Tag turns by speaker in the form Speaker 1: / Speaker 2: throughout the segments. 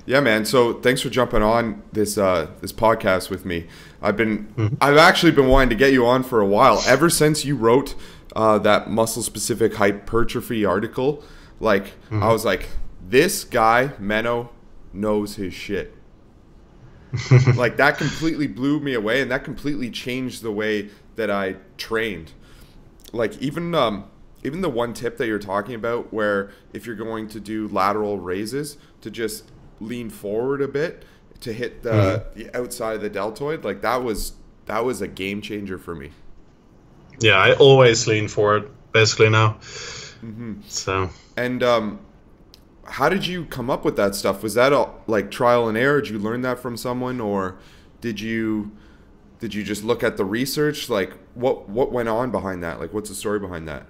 Speaker 1: Yeah, man. So thanks for jumping on this this podcast with me. I've actually been wanting to get you on for a while. Ever since you wrote that muscle specific hypertrophy article, like I was like, this guy Menno knows his shit. Like that completely blew me away, and that completely changed the way that I trained. Like even the one tip that you're talking about, where if you're going to do lateral raises, to just lean forward a bit to hit the outside of the deltoid, like that was a game changer for me.
Speaker 2: Yeah, I always lean forward basically now. So. And
Speaker 1: how did you come up with that stuff? Was that all like trial and error? Did you learn that from someone, or did you just look at the research? Like what went on behind that? Like what's the story behind that?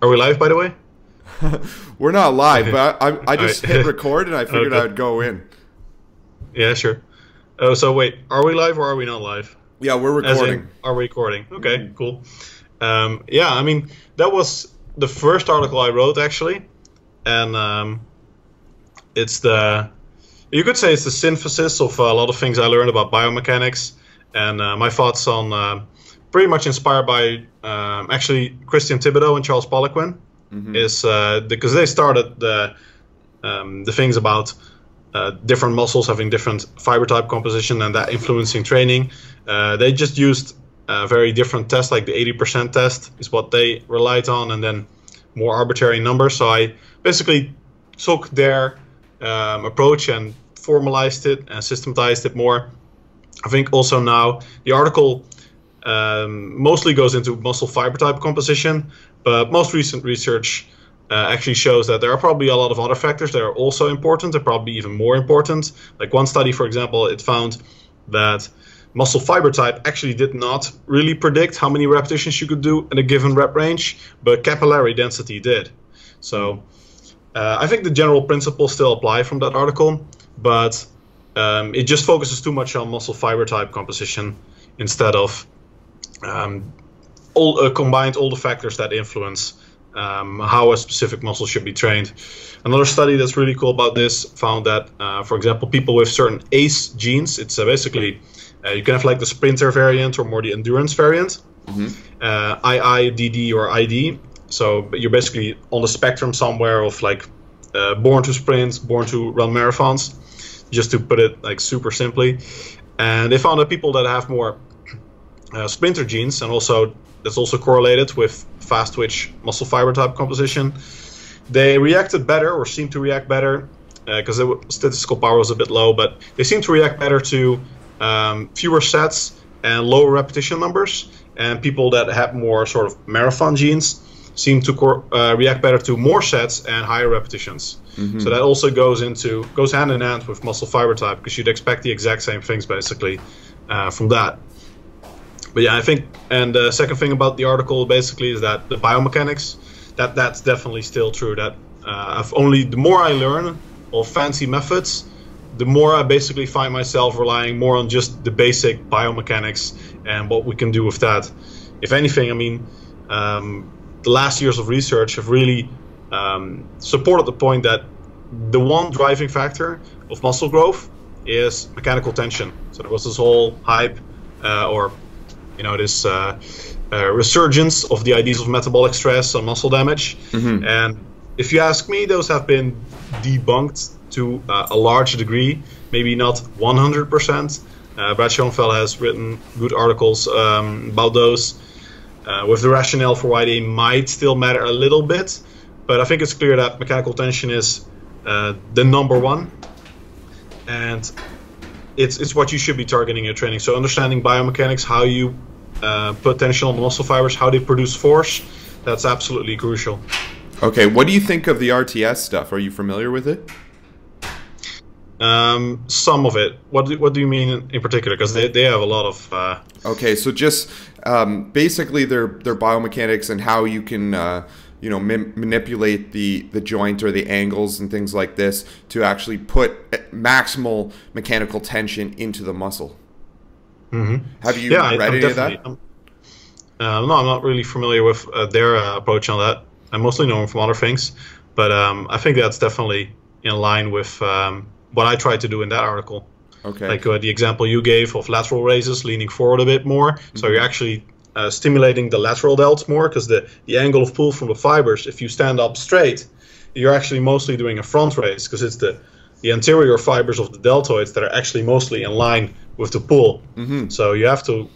Speaker 2: Are we live, by the way?
Speaker 1: We're not live, but I just hit record and I figured I would go in.
Speaker 2: Yeah, sure. Oh, so wait, are we live or are we not live?
Speaker 1: Yeah, we're recording.
Speaker 2: Are we recording? Okay, cool. Yeah, I mean, that was the first article I wrote, actually. And you could say it's the synthesis of a lot of things I learned about biomechanics. And my thoughts on, pretty much inspired by, actually, Christian Thibodeau and Charles Poliquin. Is because they started the things about different muscles having different fiber type composition and that influencing training. They just used very different tests, like the 80% test is what they relied on, and then more arbitrary numbers. So I basically took their approach and formalized it and systematized it more. I think also now the article mostly goes into muscle fiber type composition, but most recent research actually shows that there are probably a lot of other factors that are also important and probably even more important. Like one study, for example, it found that muscle fiber type actually did not really predict how many repetitions you could do in a given rep range, but capillary density did. So I think the general principles still apply from that article, but it just focuses too much on muscle fiber type composition instead of combined all the factors that influence how a specific muscle should be trained. Another study that's really cool about this found that, for example, people with certain ACE genes, it's basically, you can have like the sprinter variant or more the endurance variant, IIDD or ID. So you're basically on the spectrum somewhere of like born to sprint, born to run marathons, just to put it like super simply. And they found that people that have more sprinter genes, and also that's also correlated with fast twitch muscle fiber type composition, they reacted better, or seemed to react better, because the statistical power was a bit low, but they seemed to react better to fewer sets and lower repetition numbers. And people that have more sort of marathon genes seem to react better to more sets and higher repetitions. So that also goes hand in hand with muscle fiber type, because you'd expect the exact same things basically from that. But yeah, I think, and the second thing about the article basically is that the biomechanics, that's definitely still true. That the more I learn of fancy methods, the more I basically find myself relying more on just the basic biomechanics and what we can do with that. If anything, I mean, the last years of research have really supported the point that the one driving factor of muscle growth is mechanical tension. So there was this whole hype, this resurgence of the ideas of metabolic stress and muscle damage. And if you ask me, those have been debunked to a large degree, maybe not 100%. Brad Schoenfeld has written good articles about those, with the rationale for why they might still matter a little bit. But I think it's clear that mechanical tension is the number one, and it's what you should be targeting in your training. So understanding biomechanics, how you put tension on the muscle fibers, how they produce force, that's absolutely crucial.
Speaker 1: Okay, what do you think of the RTS stuff? Are you familiar with it?
Speaker 2: Some of it. What do you mean in particular? Because they have a lot of...
Speaker 1: Okay, so just basically their biomechanics and how you can manipulate the joint or the angles and things like this to actually put maximal mechanical tension into the muscle. Have you read any of that?
Speaker 2: No, I'm not really familiar with their approach on that. I mostly know them from other things, but I think that's definitely in line with what I tried to do in that article.
Speaker 1: Okay.
Speaker 2: Like the example you gave of lateral raises, leaning forward a bit more. Mm-hmm. So you're actually stimulating the lateral delts more, because the angle of pull from the fibers, if you stand up straight, you're actually mostly doing a front raise, because it's the anterior fibers of the deltoids that are actually mostly in line with the pull. Mm-hmm. So you have to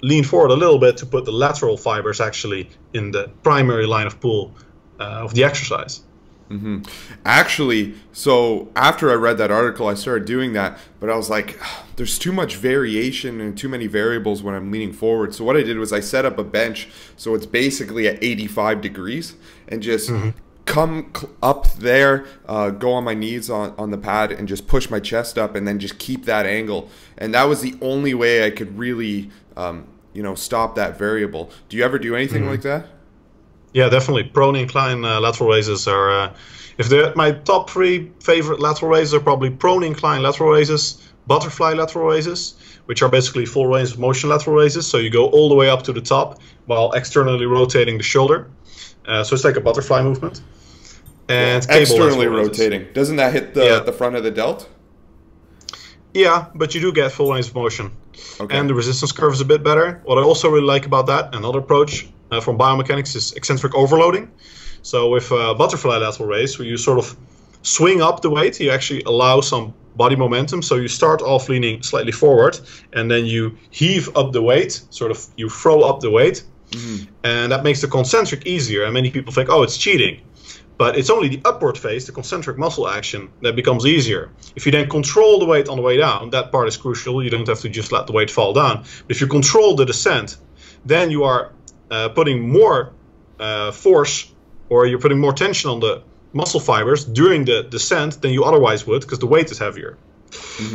Speaker 2: lean forward a little bit to put the lateral fibers actually in the primary line of pull of the exercise.
Speaker 1: Mm-hmm. Actually, so after I read that article, I started doing that, but I was like, there's too much variation and too many variables when I'm leaning forward. So what I did was I set up a bench so it's basically at 85 degrees and just come up there, go on my knees on the pad and just push my chest up and then just keep that angle. And that was the only way I could really, stop that variable. Do you ever do anything like that?
Speaker 2: Yeah, definitely. Prone incline lateral raises are, my top 3 favorite lateral raises are probably prone incline lateral raises, butterfly lateral raises, which are basically full range of motion lateral raises. So you go all the way up to the top while externally rotating the shoulder. So it's like a butterfly movement. And
Speaker 1: externally rotating. Doesn't that hit the front of the delt?
Speaker 2: Yeah, but you do get full range of motion. Okay. And the resistance curve is a bit better. What I also really like about that, another approach from biomechanics, is eccentric overloading. So with butterfly lateral raise, where you sort of swing up the weight, you actually allow some body momentum. So you start off leaning slightly forward, and then you heave up the weight, you throw up the weight, and that makes the concentric easier. And many people think, oh, it's cheating. But it's only the upward phase, the concentric muscle action, that becomes easier. If you then control the weight on the way down, that part is crucial. You don't have to just let the weight fall down. But if you control the descent, then you are putting more force, or you're putting more tension on the muscle fibers during the descent than you otherwise would, because the weight is heavier.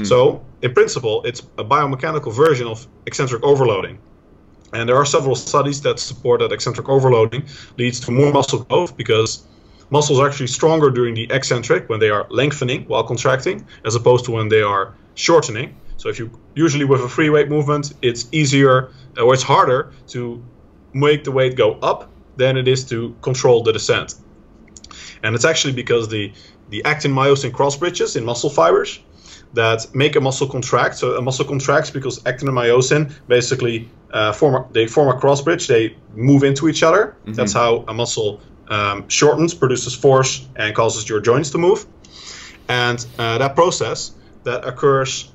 Speaker 2: So in principle, it's a biomechanical version of eccentric overloading. And there are several studies that support that eccentric overloading leads to more muscle growth, because muscles are actually stronger during the eccentric, when they are lengthening while contracting, as opposed to when they are shortening. So if you usually with a free weight movement, it's easier, or it's harder to make the weight go up than it is to control the descent. And it's actually because the actin-myosin cross bridges in muscle fibers that make a muscle contract. So a muscle contracts because actin and myosin basically form a cross bridge. They move into each other. That's how a muscle shortens, produces force, and causes your joints to move. And that process that occurs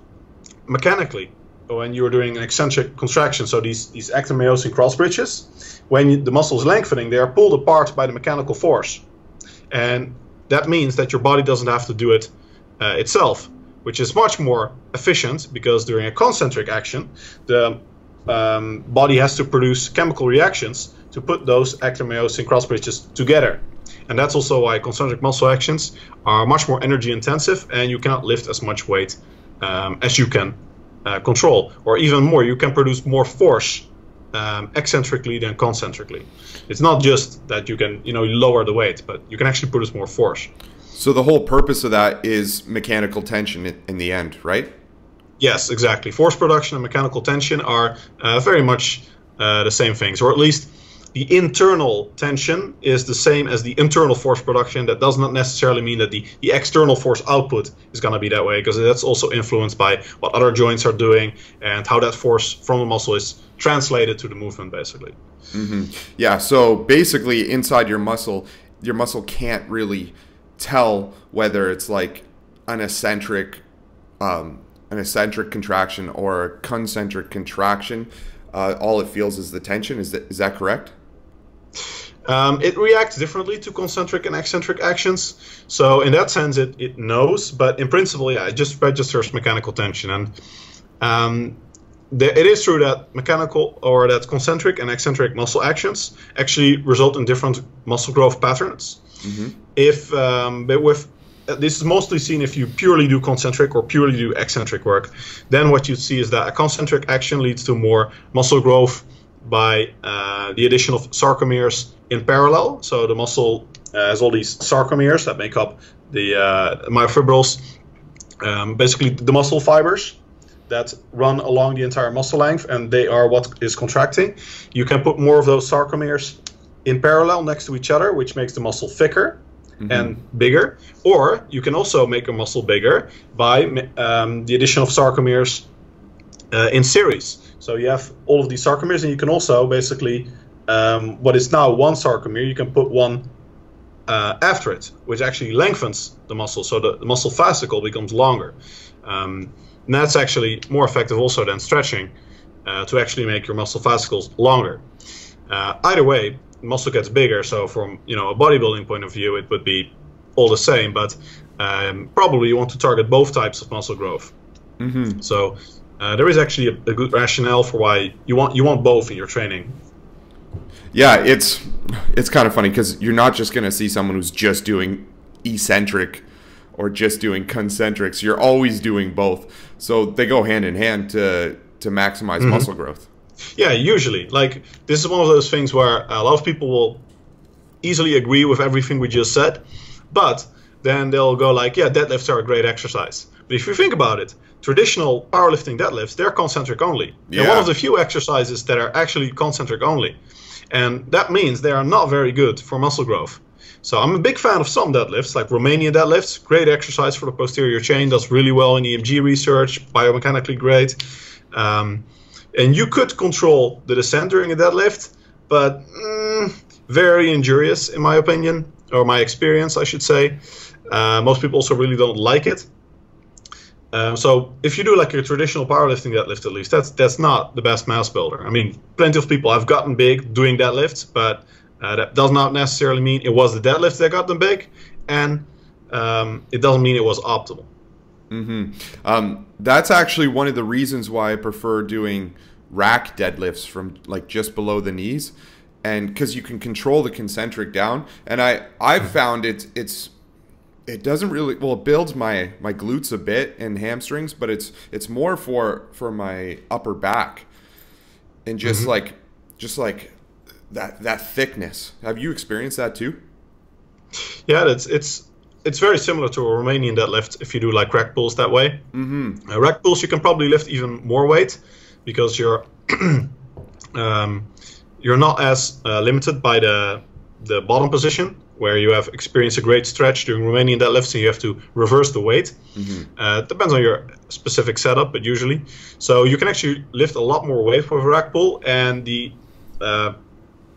Speaker 2: mechanically when you're doing an eccentric contraction. So these actin-myosin cross bridges, when the muscle is lengthening, they are pulled apart by the mechanical force. And that means that your body doesn't have to do it itself, which is much more efficient, because during a concentric action, the body has to produce chemical reactions to put those actin-myosin cross bridges together. And that's also why concentric muscle actions are much more energy intensive, and you cannot lift as much weight as you can control. Or even more, you can produce more force eccentrically than concentrically. It's not just that you can lower the weight, but you can actually produce more force.
Speaker 1: So the whole purpose of that is mechanical tension in the end, right?
Speaker 2: Yes, exactly. Force production and mechanical tension are very much the same things, or at least the internal tension is the same as the internal force production. That does not necessarily mean that the external force output is going to be that way, because that's also influenced by what other joints are doing and how that force from the muscle is translated to the movement, basically.
Speaker 1: Yeah, so basically inside your muscle can't really tell whether it's like an eccentric contraction or a concentric contraction. All it feels is the tension. Is that correct?
Speaker 2: It reacts differently to concentric and eccentric actions. So in that sense, it knows, but in principle, yeah, it just registers mechanical tension. And it is true that that concentric and eccentric muscle actions actually result in different muscle growth patterns. This is mostly seen if you purely do concentric or purely do eccentric work. Then what you see is that a concentric action leads to more muscle growth by the addition of sarcomeres in parallel. So the muscle has all these sarcomeres that make up the myofibrils, basically the muscle fibers that run along the entire muscle length, and they are what is contracting. You can put more of those sarcomeres in parallel next to each other, which makes the muscle thicker. and bigger, or you can also make your muscle bigger by the addition of sarcomeres in series. So you have all of these sarcomeres, and you can also basically, what is now one sarcomere, you can put one after it, which actually lengthens the muscle, so the muscle fascicle becomes longer. And that's actually more effective also than stretching to actually make your muscle fascicles longer. Either way, muscle gets bigger, so from a bodybuilding point of view, it would be all the same, but probably you want to target both types of muscle growth. So there is actually a good rationale for why you want both in your training.
Speaker 1: Yeah, it's kind of funny because you're not just going to see someone who's just doing eccentric or just doing concentrics. You're always doing both, so they go hand in hand to maximize muscle growth.
Speaker 2: Yeah, usually. Like, this is one of those things where a lot of people will easily agree with everything we just said, but then they'll go like, yeah, deadlifts are a great exercise. But if you think about it, traditional powerlifting deadlifts, they're concentric only. Yeah. They're one of the few exercises that are actually concentric only. And that means they are not very good for muscle growth. So I'm a big fan of some deadlifts, like Romanian deadlifts, great exercise for the posterior chain, does really well in EMG research, biomechanically great. And you could control the descent during a deadlift, but very injurious in my opinion, or my experience, I should say. Most people also really don't like it. So if you do like a traditional powerlifting deadlift, at least, that's not the best mass builder. I mean, plenty of people have gotten big doing deadlifts, but that does not necessarily mean it was the deadlift that got them big, and it doesn't mean it was optimal.
Speaker 1: That's actually one of the reasons why I prefer doing rack deadlifts from like just below the knees, and because you can control the concentric down. And I've found it doesn't really, well, it builds my glutes a bit and hamstrings, but it's more for my upper back and just like that thickness. Have you experienced that too?
Speaker 2: Yeah, it's very similar to a Romanian deadlift if you do like rack pulls that way. Rack pulls, you can probably lift even more weight because you're not as limited by the bottom position, where you have experienced a great stretch during Romanian deadlifts and you have to reverse the weight. Depends on your specific setup, but usually. So you can actually lift a lot more weight with a rack pull, and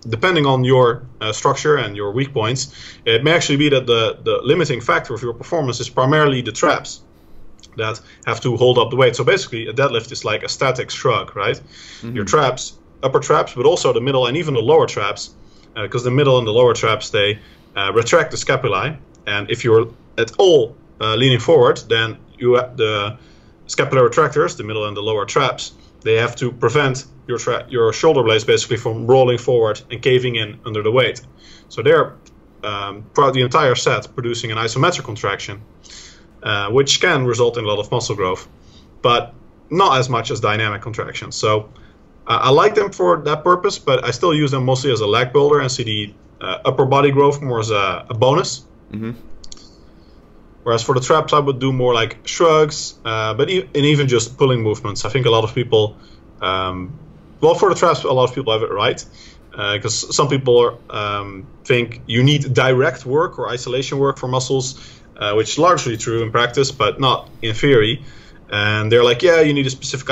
Speaker 2: depending on your structure and your weak points, it may actually be that the limiting factor of your performance is primarily the traps that have to hold up the weight. So basically, a deadlift is like a static shrug, right? Your traps, upper traps, but also the middle and even the lower traps, because the middle and the lower traps, they retract the scapulae. And if you're at all leaning forward, then the scapular retractors, the middle and the lower traps, they have to prevent your shoulder blades basically from rolling forward and caving in under the weight. So they're throughout the entire set producing an isometric contraction, which can result in a lot of muscle growth, but not as much as dynamic contractions. So I like them for that purpose, but I still use them mostly as a leg builder and see the upper body growth more as a bonus. Whereas for the traps, I would do more like shrugs, but even just pulling movements. I think a lot of people, well, for the traps, a lot of people have it right, because some people think you need direct work or isolation work for muscles, which is largely true in practice, but not in theory. And they're like, yeah, you need a specific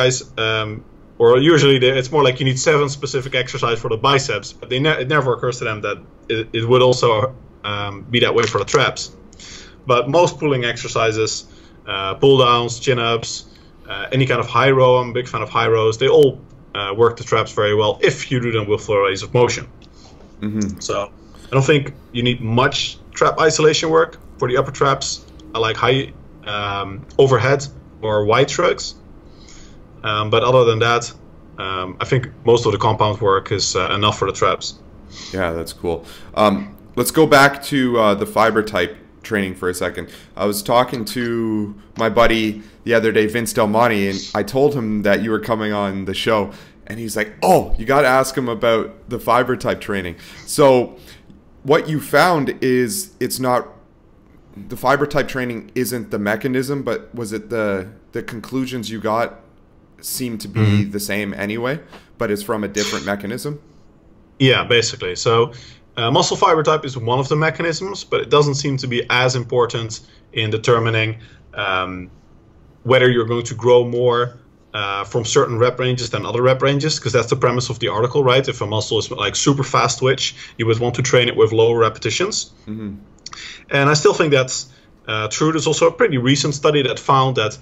Speaker 2: or usually it's more like you need 7 specific exercises for the biceps, but it never occurs to them that it would also be that way for the traps. But most pulling exercises, pull downs, chin ups, any kind of high row, I'm a big fan of high rows, they all work the traps very well if you do them with floor range of motion. So I don't think you need much trap isolation work for the upper traps. I like high overhead or wide shrugs. But other than that, I think most of the compound work is enough for the traps.
Speaker 1: Yeah, that's cool. Let's go back to the fiber type training for a second. I was talking to my buddy the other day, Vince Del Monte, and I told him that you were coming on the show, and he's like, oh, you got to ask him about the fiber type training. So what you found is it's not, the fiber type training isn't the mechanism, but was it the conclusions you got seem to be the same anyway, but it's from a different mechanism?
Speaker 2: Yeah, basically. So Muscle fiber type is one of the mechanisms, but it doesn't seem to be as important in determining whether you're going to grow more from certain rep ranges than other rep ranges, because that's the premise of the article, right? If a muscle is like super fast twitch, you would want to train it with lower repetitions. Mm-hmm. And I still think that's true. There's also a pretty recent study that found that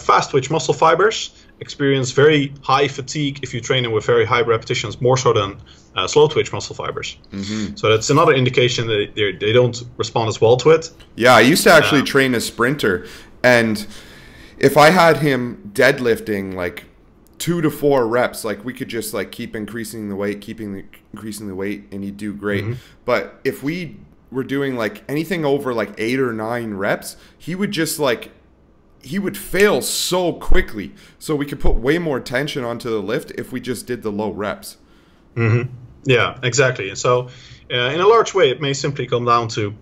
Speaker 2: fast twitch muscle fibers experience very high fatigue if you train them with very high repetitions, more so than slow twitch muscle fibers. Mm-hmm. So that's another indication that they don't respond as well to it.
Speaker 1: Yeah, I used to actually train a sprinter, and if I had him deadlifting like 2 to 4 reps, like we could just like keep increasing the weight, increasing the weight, and he'd do great. Mm-hmm. But if we were doing like anything over like 8 or 9 reps, he would just like, he would fail so quickly. So we could put way more tension onto the lift if we just did the low reps.
Speaker 2: Mm-hmm. Yeah, exactly. And so in a large way, it may simply come down to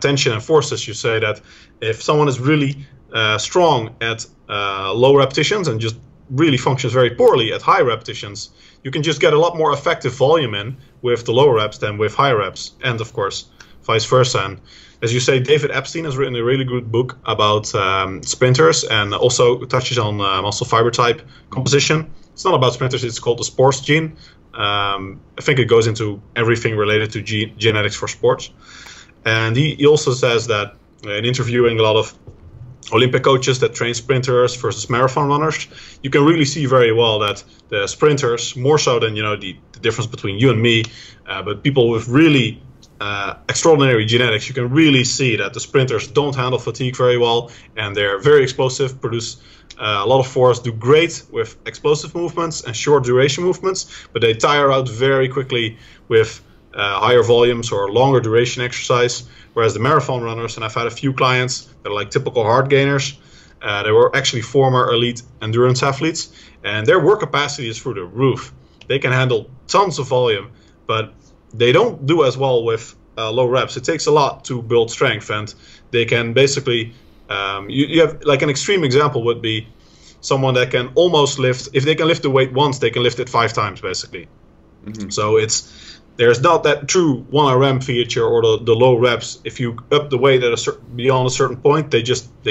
Speaker 2: tension and force, as you say, that if someone is really strong at low repetitions and just really functions very poorly at high repetitions, you can just get a lot more effective volume in with the lower reps than with high reps, and of course vice versa. And as you say, David Epstein has written a really good book about sprinters, and also touches on muscle fiber type composition. It's not about sprinters, it's called the sports gene. I think it goes into everything related to genetics for sports. And he also says that in interviewing a lot of Olympic coaches that train sprinters versus marathon runners, you can really see very well that the sprinters, more so than the difference between you and me, but people with really extraordinary genetics, you can really see that the sprinters don't handle fatigue very well, and they're very explosive, produce a lot of force, do great with explosive movements and short duration movements, but they tire out very quickly with higher volumes or longer duration exercise. Whereas the marathon runners, and I've had a few clients that are like typical hard gainers, they were actually former elite endurance athletes, and their work capacity is through the roof. They can handle tons of volume, but they don't do as well with low reps. It takes a lot to build strength, and they can basically, you have like an extreme example would be someone that can almost lift, if they can lift the weight once, they can lift it 5 times basically. Mm-hmm. So there's not that true 1RM feature or the low reps. If you up the weight at beyond a certain point, they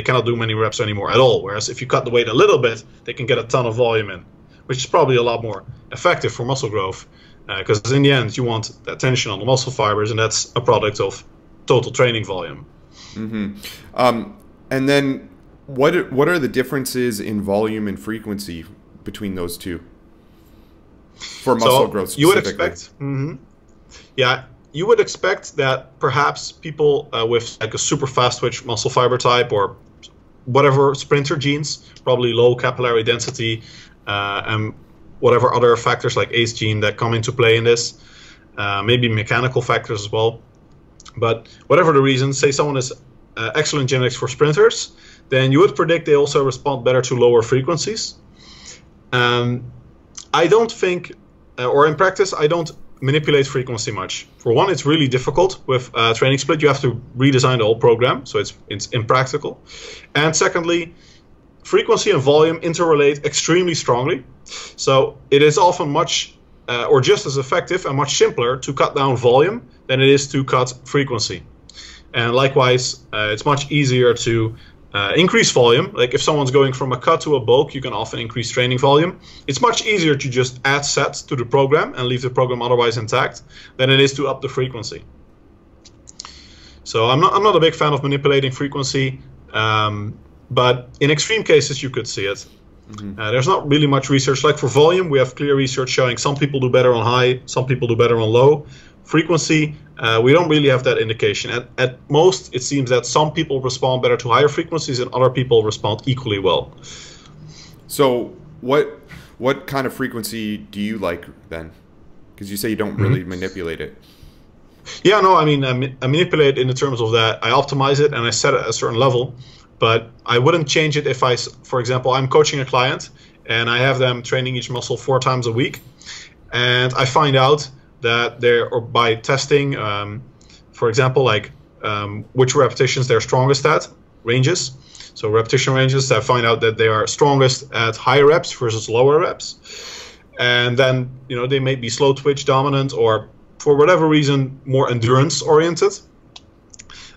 Speaker 2: cannot do many reps anymore at all. Whereas if you cut the weight a little bit, they can get a ton of volume in, which is probably a lot more effective for muscle growth. Because in the end, you want that tension on the muscle fibers, and that's a product of total training volume.
Speaker 1: Mm-hmm. And then what are the differences in volume and frequency between those two for muscle growth specifically?
Speaker 2: You would expect, you would expect that perhaps people with like a super fast twitch muscle fiber type or whatever sprinter genes, probably low capillary density, and whatever other factors like ACE gene that come into play in this, maybe mechanical factors as well. But whatever the reason, say someone is excellent genetics for sprinters, then you would predict they also respond better to lower frequencies. I don't think, or in practice, I don't manipulate frequency much. For one, it's really difficult with training split. You have to redesign the whole program, so it's impractical. And secondly, frequency and volume interrelate extremely strongly. So it is often much, or just as effective and much simpler to cut down volume than it is to cut frequency. And likewise, it's much easier to increase volume. Like if someone's going from a cut to a bulk, you can often increase training volume. It's much easier to just add sets to the program and leave the program otherwise intact than it is to up the frequency. So I'm not a big fan of manipulating frequency, but in extreme cases you could see it. Mm-hmm. There's not really much research. Like for volume, we have clear research showing some people do better on high, some people do better on low. Frequency, we don't really have that indication. At most, it seems that some people respond better to higher frequencies and other people respond equally well.
Speaker 1: So what kind of frequency do you like then? Because you say you don't really manipulate it.
Speaker 2: Yeah, no, I mean, I manipulate in the terms of that I optimize it and I set it at a certain level. But I wouldn't change it if for example, I'm coaching a client and I have them training each muscle 4 times a week. And I find out that or by testing, for example, like which repetitions they're strongest at, ranges. So repetition ranges, I find out that they are strongest at higher reps versus lower reps. And then, they may be slow twitch dominant or for whatever reason, more endurance oriented,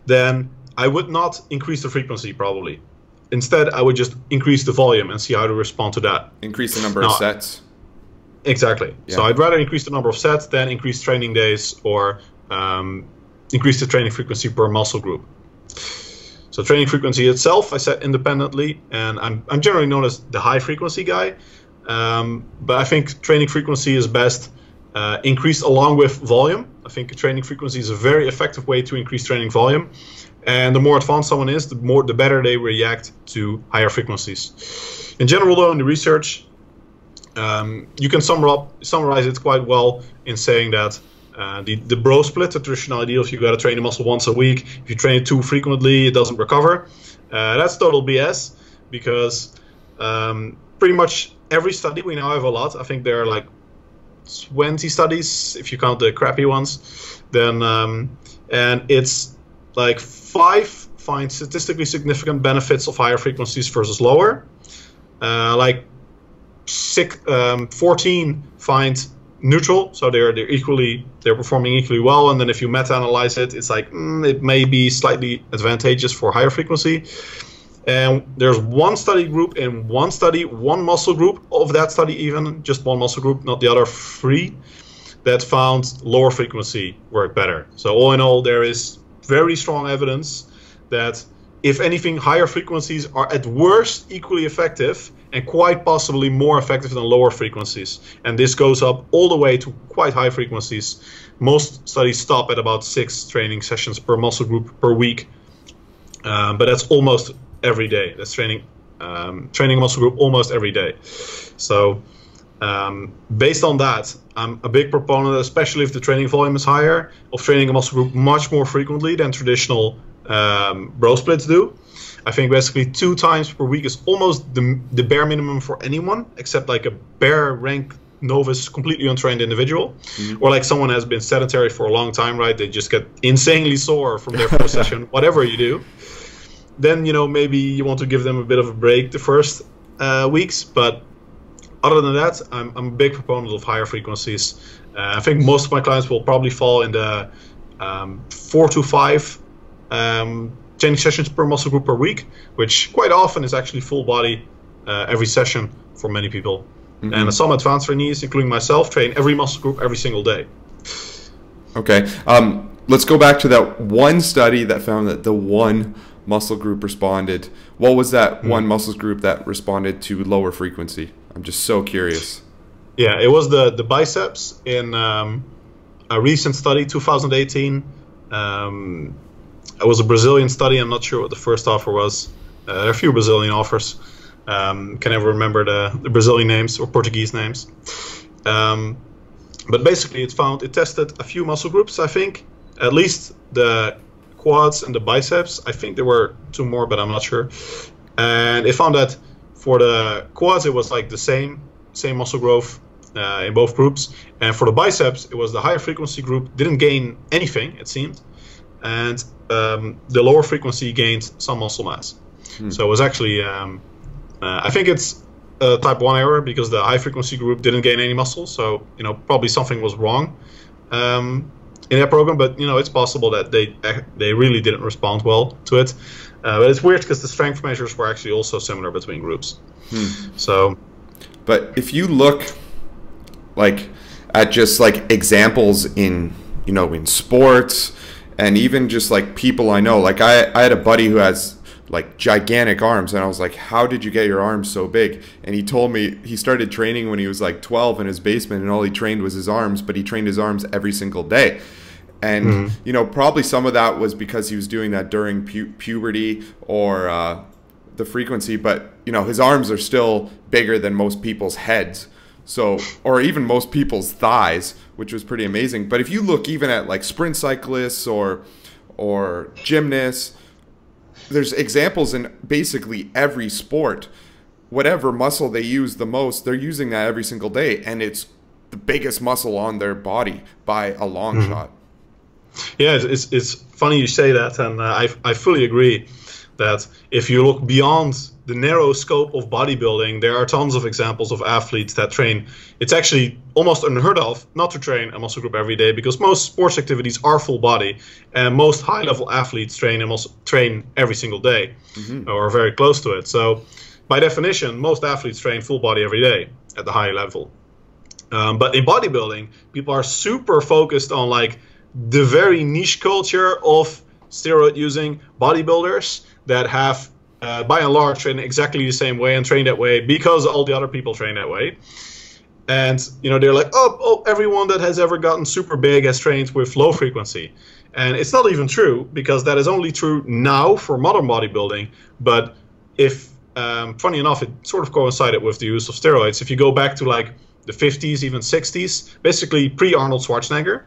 Speaker 2: then I would not increase the frequency probably. Instead, I would just increase the volume and see how to respond to that.
Speaker 1: Increase the number of sets.
Speaker 2: Exactly. Yeah. So I'd rather increase the number of sets than increase training days or increase the training frequency per muscle group. So training frequency itself, I set independently, and I'm generally known as the high frequency guy. But I think training frequency is best increased along with volume. I think training frequency is a very effective way to increase training volume. And the more advanced someone is, the better they react to higher frequencies. In general, though, in the research, you can summarize it quite well in saying that the bro split, the traditional ideal, if you got to train a muscle once a week, if you train it too frequently, it doesn't recover. That's total BS, because pretty much every study, we now have a lot. I think there are like 20 studies, if you count the crappy ones. Then and it's like 5 find statistically significant benefits of higher frequencies versus lower. 14 find neutral, so they're performing equally well. And then if you meta-analyze it, it's like it may be slightly advantageous for higher frequency. And there's one study group in one study, one muscle group of that study, even just one muscle group, not the other 3, that found lower frequency work better. So all in all, there is very strong evidence that, if anything, higher frequencies are at worst equally effective and quite possibly more effective than lower frequencies. And this goes up all the way to quite high frequencies. Most studies stop at about 6 training sessions per muscle group per week. But that's almost every day. That's training a muscle group almost every day. So based on that, I'm a big proponent, especially if the training volume is higher, of training a muscle group much more frequently than traditional bro splits do. I think basically 2 times per week is almost the bare minimum for anyone, except like a bare rank novice, completely untrained individual, or like someone has been sedentary for a long time, right? They just get insanely sore from their first session, whatever you do. Then, maybe you want to give them a bit of a break the first weeks, but other than that, I'm a big proponent of higher frequencies. I think most of my clients will probably fall in the 4 to 5 training sessions per muscle group per week, which quite often is actually full body every session for many people. And some advanced trainees, including myself, train every muscle group every single day.
Speaker 1: Okay, let's go back to that one study that found that the one muscle group responded. What was that one muscle group that responded to lower frequency? I'm just so curious.
Speaker 2: Yeah, it was the biceps in a recent study, 2018. It was a Brazilian study. I'm not sure what the first offer was. There are a few Brazilian offers. Can never remember the Brazilian names or Portuguese names. But basically, it tested a few muscle groups, I think. At least the quads and the biceps. I think there were 2 more, but I'm not sure. And it found that for the quads, it was like the same muscle growth in both groups. And for the biceps, it was the higher frequency group didn't gain anything, it seemed. And the lower frequency gained some muscle mass. So it was actually, I think it's a type 1 error, because the high frequency group didn't gain any muscle. So, probably something was wrong in that program. But, it's possible that they really didn't respond well to it. But it's weird because the strength measures were actually also similar between groups. So,
Speaker 1: but if you look at just examples in in sports, and even just people I know, I had a buddy who has gigantic arms, and I was like, how did you get your arms so big? And he told me he started training when he was 12 in his basement, and all he trained was his arms, but he trained his arms every single day. And, probably some of that was because he was doing that during puberty or the frequency. But, his arms are still bigger than most people's heads. So, or even most people's thighs, which was pretty amazing. But if you look even at sprint cyclists or gymnasts, there's examples in basically every sport. Whatever muscle they use the most, they're using that every single day. And it's the biggest muscle on their body by a long shot.
Speaker 2: Yeah, it's funny you say that, and I fully agree. that if you look beyond the narrow scope of bodybuilding, there are tons of examples of athletes that train. It's actually almost unheard of not to train a muscle group every day, because most sports activities are full body, and most high-level athletes train every single day, or very close to it. So by definition, most athletes train full body every day at the high level. But in bodybuilding, people are super focused on like the very niche culture of steroid-using bodybuilders that have, by and large, trained exactly the same way and train that way because all the other people train that way. And they're like, oh, everyone that has ever gotten super big has trained with low frequency. And it's not even true, because that is only true now for modern bodybuilding. But if, funny enough, it sort of coincided with the use of steroids. If you go back to like the 50s, even 60s, basically pre-Arnold Schwarzenegger,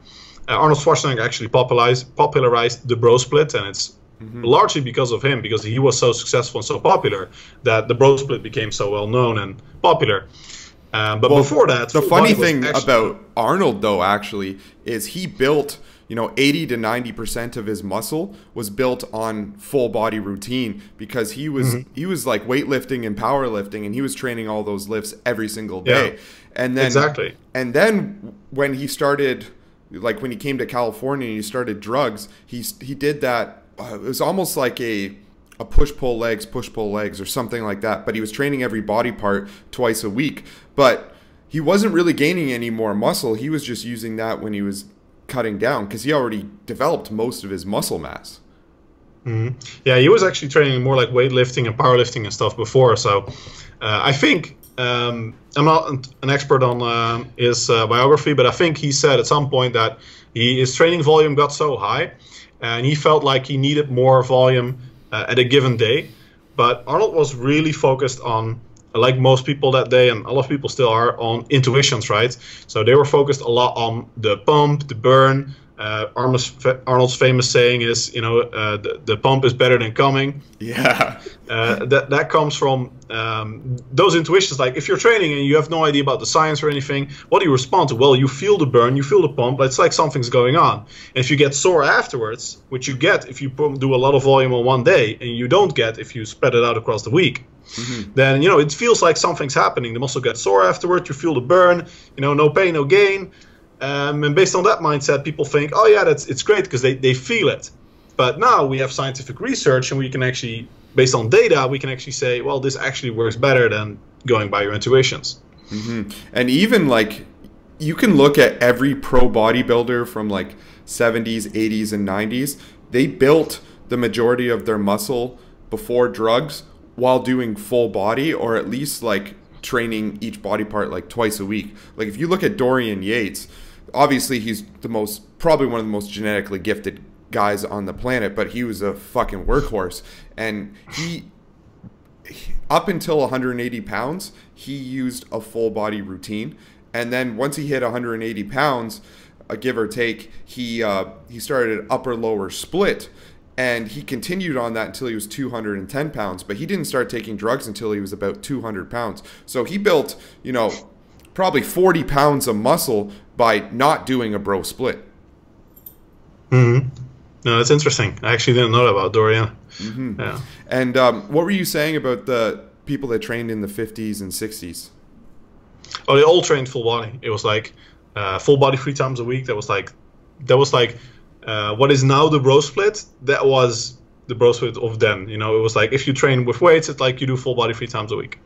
Speaker 2: Arnold Schwarzenegger actually popularized the bro split, and it's largely because of him, because he was so successful and so popular that the bro split became so well known and popular. But before that,
Speaker 1: the funny thing about Arnold, though, actually, is he built 80 to 90% of his muscle was built on full body routine, because he was like weightlifting and powerlifting, and he was training all those lifts every single day.
Speaker 2: Yeah,
Speaker 1: and then
Speaker 2: exactly.
Speaker 1: And then when he started, like when he came to California and he started drugs, he did that. It was almost like a push pull legs or something like that. But he was training every body part twice a week. But he wasn't really gaining any more muscle. He was just using that when he was cutting down, because he already developed most of his muscle mass.
Speaker 2: Yeah, he was actually training more like weightlifting and powerlifting and stuff before. So I think, I'm not an expert on his biography, but I think he said at some point that his training volume got so high and he felt like he needed more volume at a given day. But Arnold was really focused on, like most people that day, and a lot of people still are, on intuitions, right? So they were focused a lot on the pump, the burn. Arnold's famous saying is, the pump is better than coming.
Speaker 1: Yeah.
Speaker 2: That comes from those intuitions. Like if you're training and you have no idea about the science or anything, what do you respond to? Well, you feel the burn, you feel the pump, but it's like something's going on. And if you get sore afterwards, which you get if you do a lot of volume on one day, and you don't get if you spread it out across the week, then it feels like something's happening. The muscle gets sore afterwards, you feel the burn, no pain, no gain. And based on that mindset, people think, oh yeah, it's great, because they feel it. But now we have scientific research, and we can actually, based on data, we can actually say, well, this actually works better than going by your intuitions.
Speaker 1: And even like, you can look at every pro bodybuilder from like 70s, 80s, and 90s. They built the majority of their muscle before drugs while doing full body, or at least like training each body part like twice a week. Like if you look at Dorian Yates, obviously he's probably one of the most genetically gifted guys on the planet, but he was a fucking workhorse. And he up until 180 pounds, he used a full body routine. And then once he hit 180 pounds, give or take, he started an upper lower split. And he continued on that until he was 210 pounds. But he didn't start taking drugs until he was about 200 pounds. So he built, probably 40 pounds of muscle by not doing a bro split.
Speaker 2: No, that's interesting. I actually didn't know that about Dorian. Yeah.
Speaker 1: And what were you saying about the people that trained in the 50s and 60s?
Speaker 2: Oh, they all trained full body. It was like full body 3 times a week. That was like what is now the bro split. That was the bro split of then. It was like if you train with weights, it's like you do full body 3 times a week.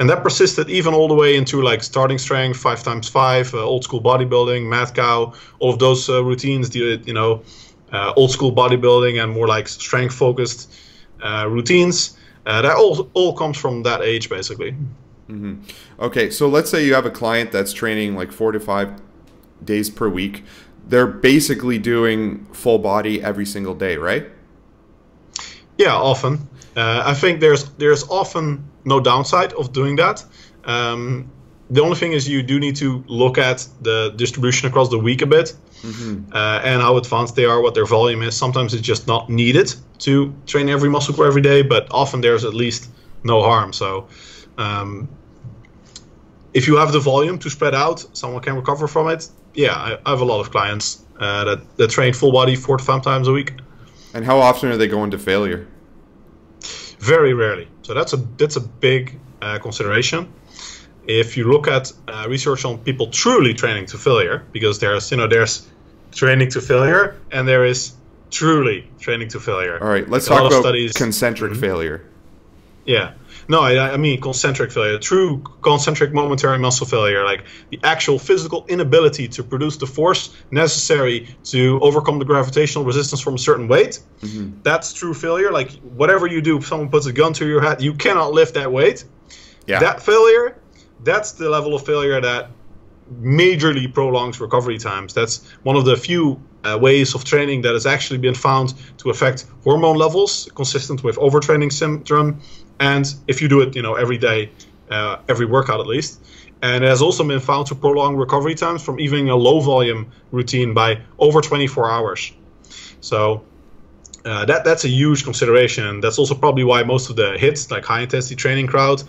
Speaker 2: And that persisted even all the way into like starting strength, 5x5, old school bodybuilding, mad cow, all of those routines, old school bodybuilding and more like strength focused routines. That all comes from that age, basically.
Speaker 1: Okay, so let's say you have a client that's training like 4 to 5 days per week. They're basically doing full body every single day, right?
Speaker 2: Yeah, often. I think there's often no downside of doing that. The only thing is you do need to look at the distribution across the week a bit, and how advanced they are, what their volume is. Sometimes it's just not needed to train every muscle group every day, but often there's at least no harm. So if you have the volume to spread out, someone can recover from it. Yeah, I have a lot of clients that train full body 4 to 5 times a week.
Speaker 1: And how often are they going to failure?
Speaker 2: Very rarely. So that's a big consideration. If you look at research on people truly training to failure, because there's training to failure and there is truly training to failure.
Speaker 1: All right, let's talk about concentric failure.
Speaker 2: Yeah. No, I mean concentric failure. True concentric momentary muscle failure, like the actual physical inability to produce the force necessary to overcome the gravitational resistance from a certain weight. That's true failure. Like whatever you do, if someone puts a gun to your head, you cannot lift that weight. Yeah. That failure, that's the level of failure that majorly prolongs recovery times. That's one of the few ways of training that has actually been found to affect hormone levels consistent with overtraining syndrome. And if you do it, every day, every workout at least. And it has also been found to prolong recovery times from even a low volume routine by over 24 hours. So that's a huge consideration. That's also probably why most of the HIIT, like high intensity training crowd,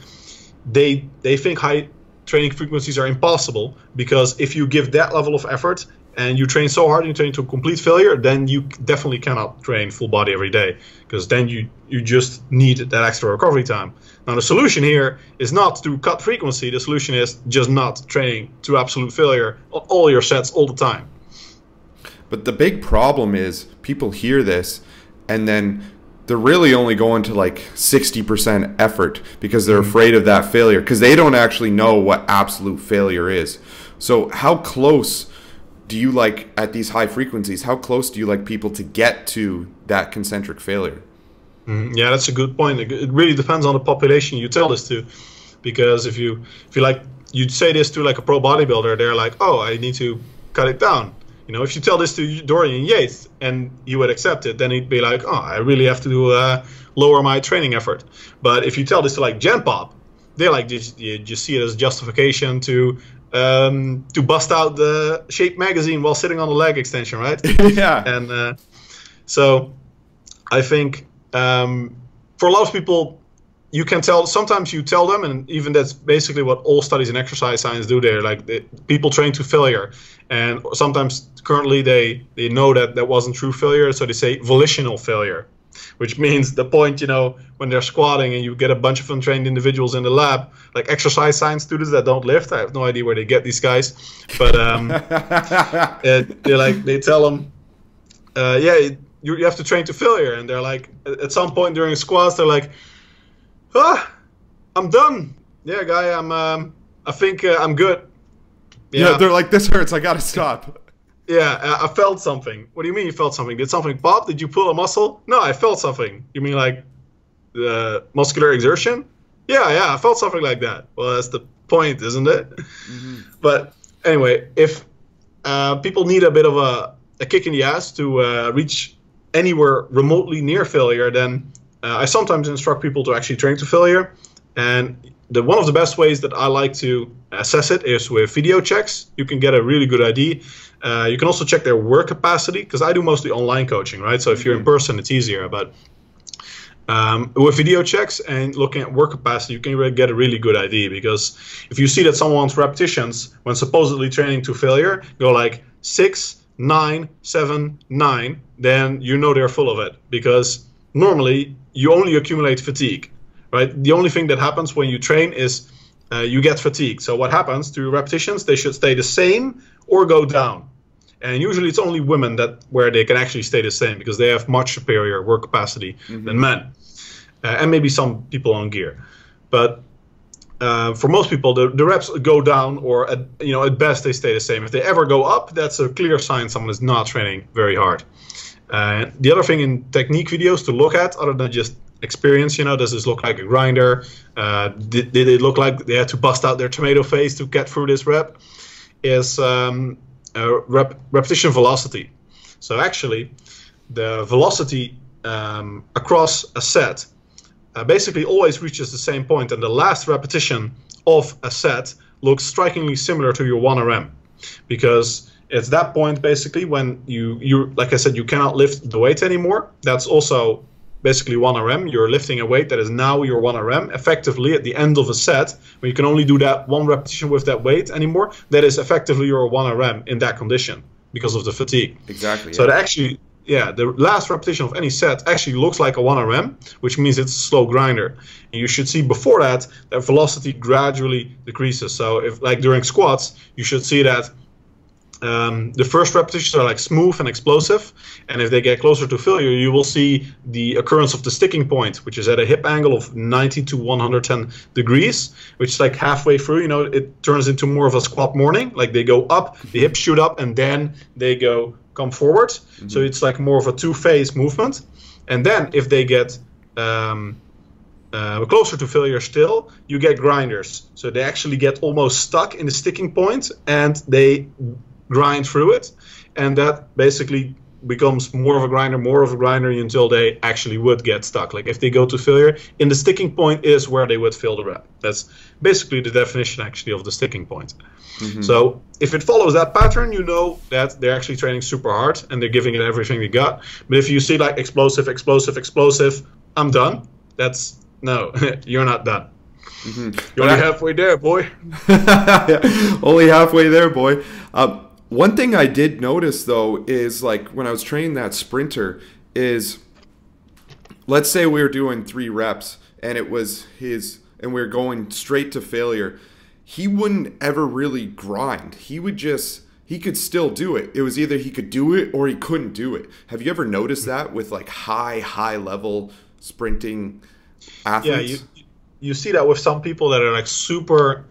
Speaker 2: they think high training frequencies are impossible, because if you give that level of effort and you train so hard and you train to complete failure, then you definitely cannot train full body every day, because then you just need that extra recovery time. Now the solution here is not to cut frequency. The solution is just not training to absolute failure on all your sets all the time.
Speaker 1: But the big problem is people hear this and then they're really only going to like 60% effort because they're afraid of that failure, because they don't actually know what absolute failure is. So how close do you like, at these high frequencies, how close do you like people to get to that concentric failure?
Speaker 2: Yeah, that's a good point. It really depends on the population you tell this to, because if you like, you'd say this to like a pro bodybuilder, they're like, oh, I need to cut it down. If you tell this to Dorian Yates and he would accept it, then he'd be like, oh, I really have to lower my training effort. But if you tell this to like Gen Pop, they're like, you just see it as justification to bust out the Shape magazine while sitting on a leg extension, right?
Speaker 1: Yeah.
Speaker 2: And so I think for a lot of people, you can tell, sometimes you tell them, and even that's basically what all studies in exercise science do. They're like, people train to failure. And sometimes currently they know that wasn't true failure, so they say volitional failure, which means the point, when they're squatting and you get a bunch of untrained individuals in the lab, like exercise science students that don't lift. I have no idea where they get these guys, but they tell them, you have to train to failure, and they're like, at some point during squats, they're like, I'm done. Yeah, guy, I think I'm good.
Speaker 1: Yeah, they're like, this hurts, I gotta stop.
Speaker 2: Yeah, I felt something. What do you mean you felt something? Did something pop? Did you pull a muscle? No, I felt something. You mean like muscular exertion? Yeah, I felt something like that. Well, that's the point, isn't it? But anyway, if people need a bit of a kick in the ass to reach anywhere remotely near failure, then I sometimes instruct people to actually train to failure. And one of the best ways that I like to assess it is with video checks. You can get a really good idea. You can also check their work capacity, because I do mostly online coaching, right? So if you're in person, it's easier. But with video checks and looking at work capacity, you can get a really good idea, because if you see that someone's repetitions when supposedly training to failure go like 6, 9, 7, 9, then you know they're full of it, because normally you only accumulate fatigue. Right? The only thing that happens when you train is you get fatigued. So what happens to repetitions? They should stay the same or go down. And usually it's only women where they can actually stay the same, because they have much superior work capacity than men. And maybe some people on gear. But for most people, the reps go down, or at best they stay the same. If they ever go up, that's a clear sign someone is not training very hard. The other thing in technique videos to look at, other than just experience, does this look like a grinder? Did it look like they had to bust out their tomato face to get through this rep? Is repetition velocity. So actually, the velocity across a set basically always reaches the same point, and the last repetition of a set looks strikingly similar to your 1RM, because it's that point basically when you like I said, you cannot lift the weight anymore. That's also basically 1RM. You're lifting a weight that is now your 1RM. Effectively, at the end of a set, when you can only do that one repetition with that weight anymore, that is effectively your 1RM in that condition because of the fatigue.
Speaker 1: Exactly.
Speaker 2: So that actually, the last repetition of any set actually looks like a 1RM, which means it's a slow grinder. And you should see before that velocity gradually decreases. So if like during squats, you should see that the first repetitions are like smooth and explosive, and if they get closer to failure, you will see the occurrence of the sticking point, which is at a hip angle of 90 to 110 degrees, which is like halfway through. You know, it turns into more of a squat morning. Like they go up, the hips shoot up, and then they come forward. Mm-hmm. So it's like more of a two-phase movement. And then if they get closer to failure still, you get grinders. So they actually get almost stuck in the sticking point, and they grind through it, and that basically becomes more of a grinder until they actually would get stuck. Like if they go to failure, in the sticking point is where they would fail the rep. That's basically the definition actually of the sticking point. Mm-hmm. So if it follows that pattern, you know that they're actually training super hard and they're giving it everything they got. But if you see like explosive, I'm done. No, you're not done. Mm-hmm. You're only halfway there, boy.
Speaker 1: Only halfway there, boy. One thing I did notice, though, is like when I was training that sprinter is, let's say we were doing 3 reps and it was and we were going straight to failure. He wouldn't ever really grind. He could still do it. It was either he could do it or he couldn't do it. Have you ever noticed that with like high level sprinting athletes?
Speaker 2: Yeah, you see that with some people that are like super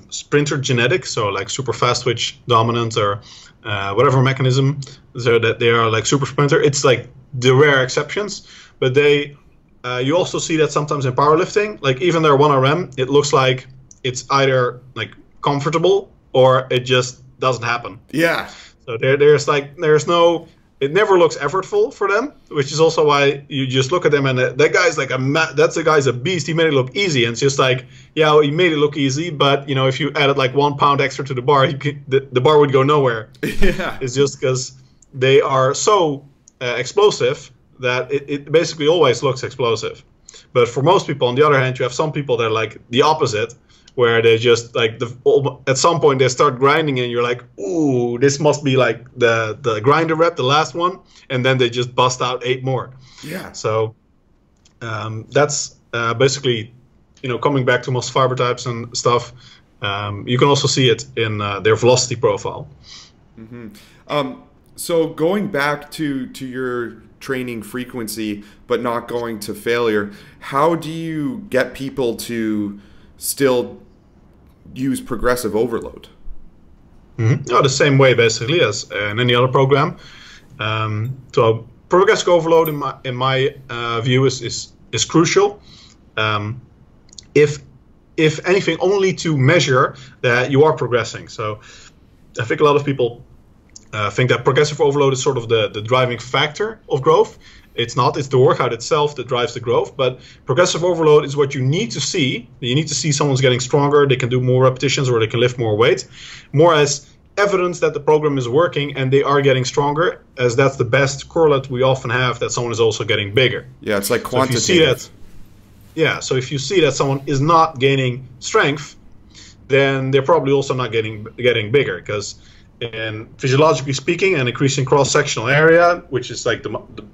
Speaker 2: sprinter genetic, so like super fast twitch dominant or whatever mechanism, so that they are like super sprinter. It's like the rare exceptions, but you also see that sometimes in powerlifting, like even their 1RM, it looks like it's either like comfortable or it just doesn't happen.
Speaker 1: Yeah.
Speaker 2: So it never looks effortful for them, which is also why you just look at them and that guy's like the guy's a beast. He made it look easy, and it's just like, yeah, well, he made it look easy, but you know, if you added like 1 pound extra to the bar, the bar would go nowhere.
Speaker 1: Yeah,
Speaker 2: it's just because they are so explosive that it basically always looks explosive. But for most people, on the other hand, you have some people that are like the opposite, where they just like at some point they start grinding and you're like, ooh, this must be like the grinder rep, the last one, and then they just bust out 8 more.
Speaker 1: Yeah.
Speaker 2: So that's basically, you know, coming back to muscle fiber types and stuff. You can also see it in their velocity profile.
Speaker 1: Mm-hmm. So going back to your training frequency, but not going to failure, how do you get people to still use progressive overload?
Speaker 2: Mm-hmm. The same way basically as in any other program. So progressive overload in my view is crucial. If anything, only to measure that you are progressing. So I think a lot of people think that progressive overload is sort of the driving factor of growth. It's not. It's the workout itself that drives the growth. But progressive overload is what you need to see. You need to see someone's getting stronger, they can do more repetitions, or they can lift more weight, more as evidence that the program is working and they are getting stronger, as that's the best correlate we often have, that someone is also getting bigger.
Speaker 1: Yeah, it's like quantitative.
Speaker 2: So if you see that someone is not gaining strength, then they're probably also not getting bigger, because and physiologically speaking, an increasing cross-sectional area, which is like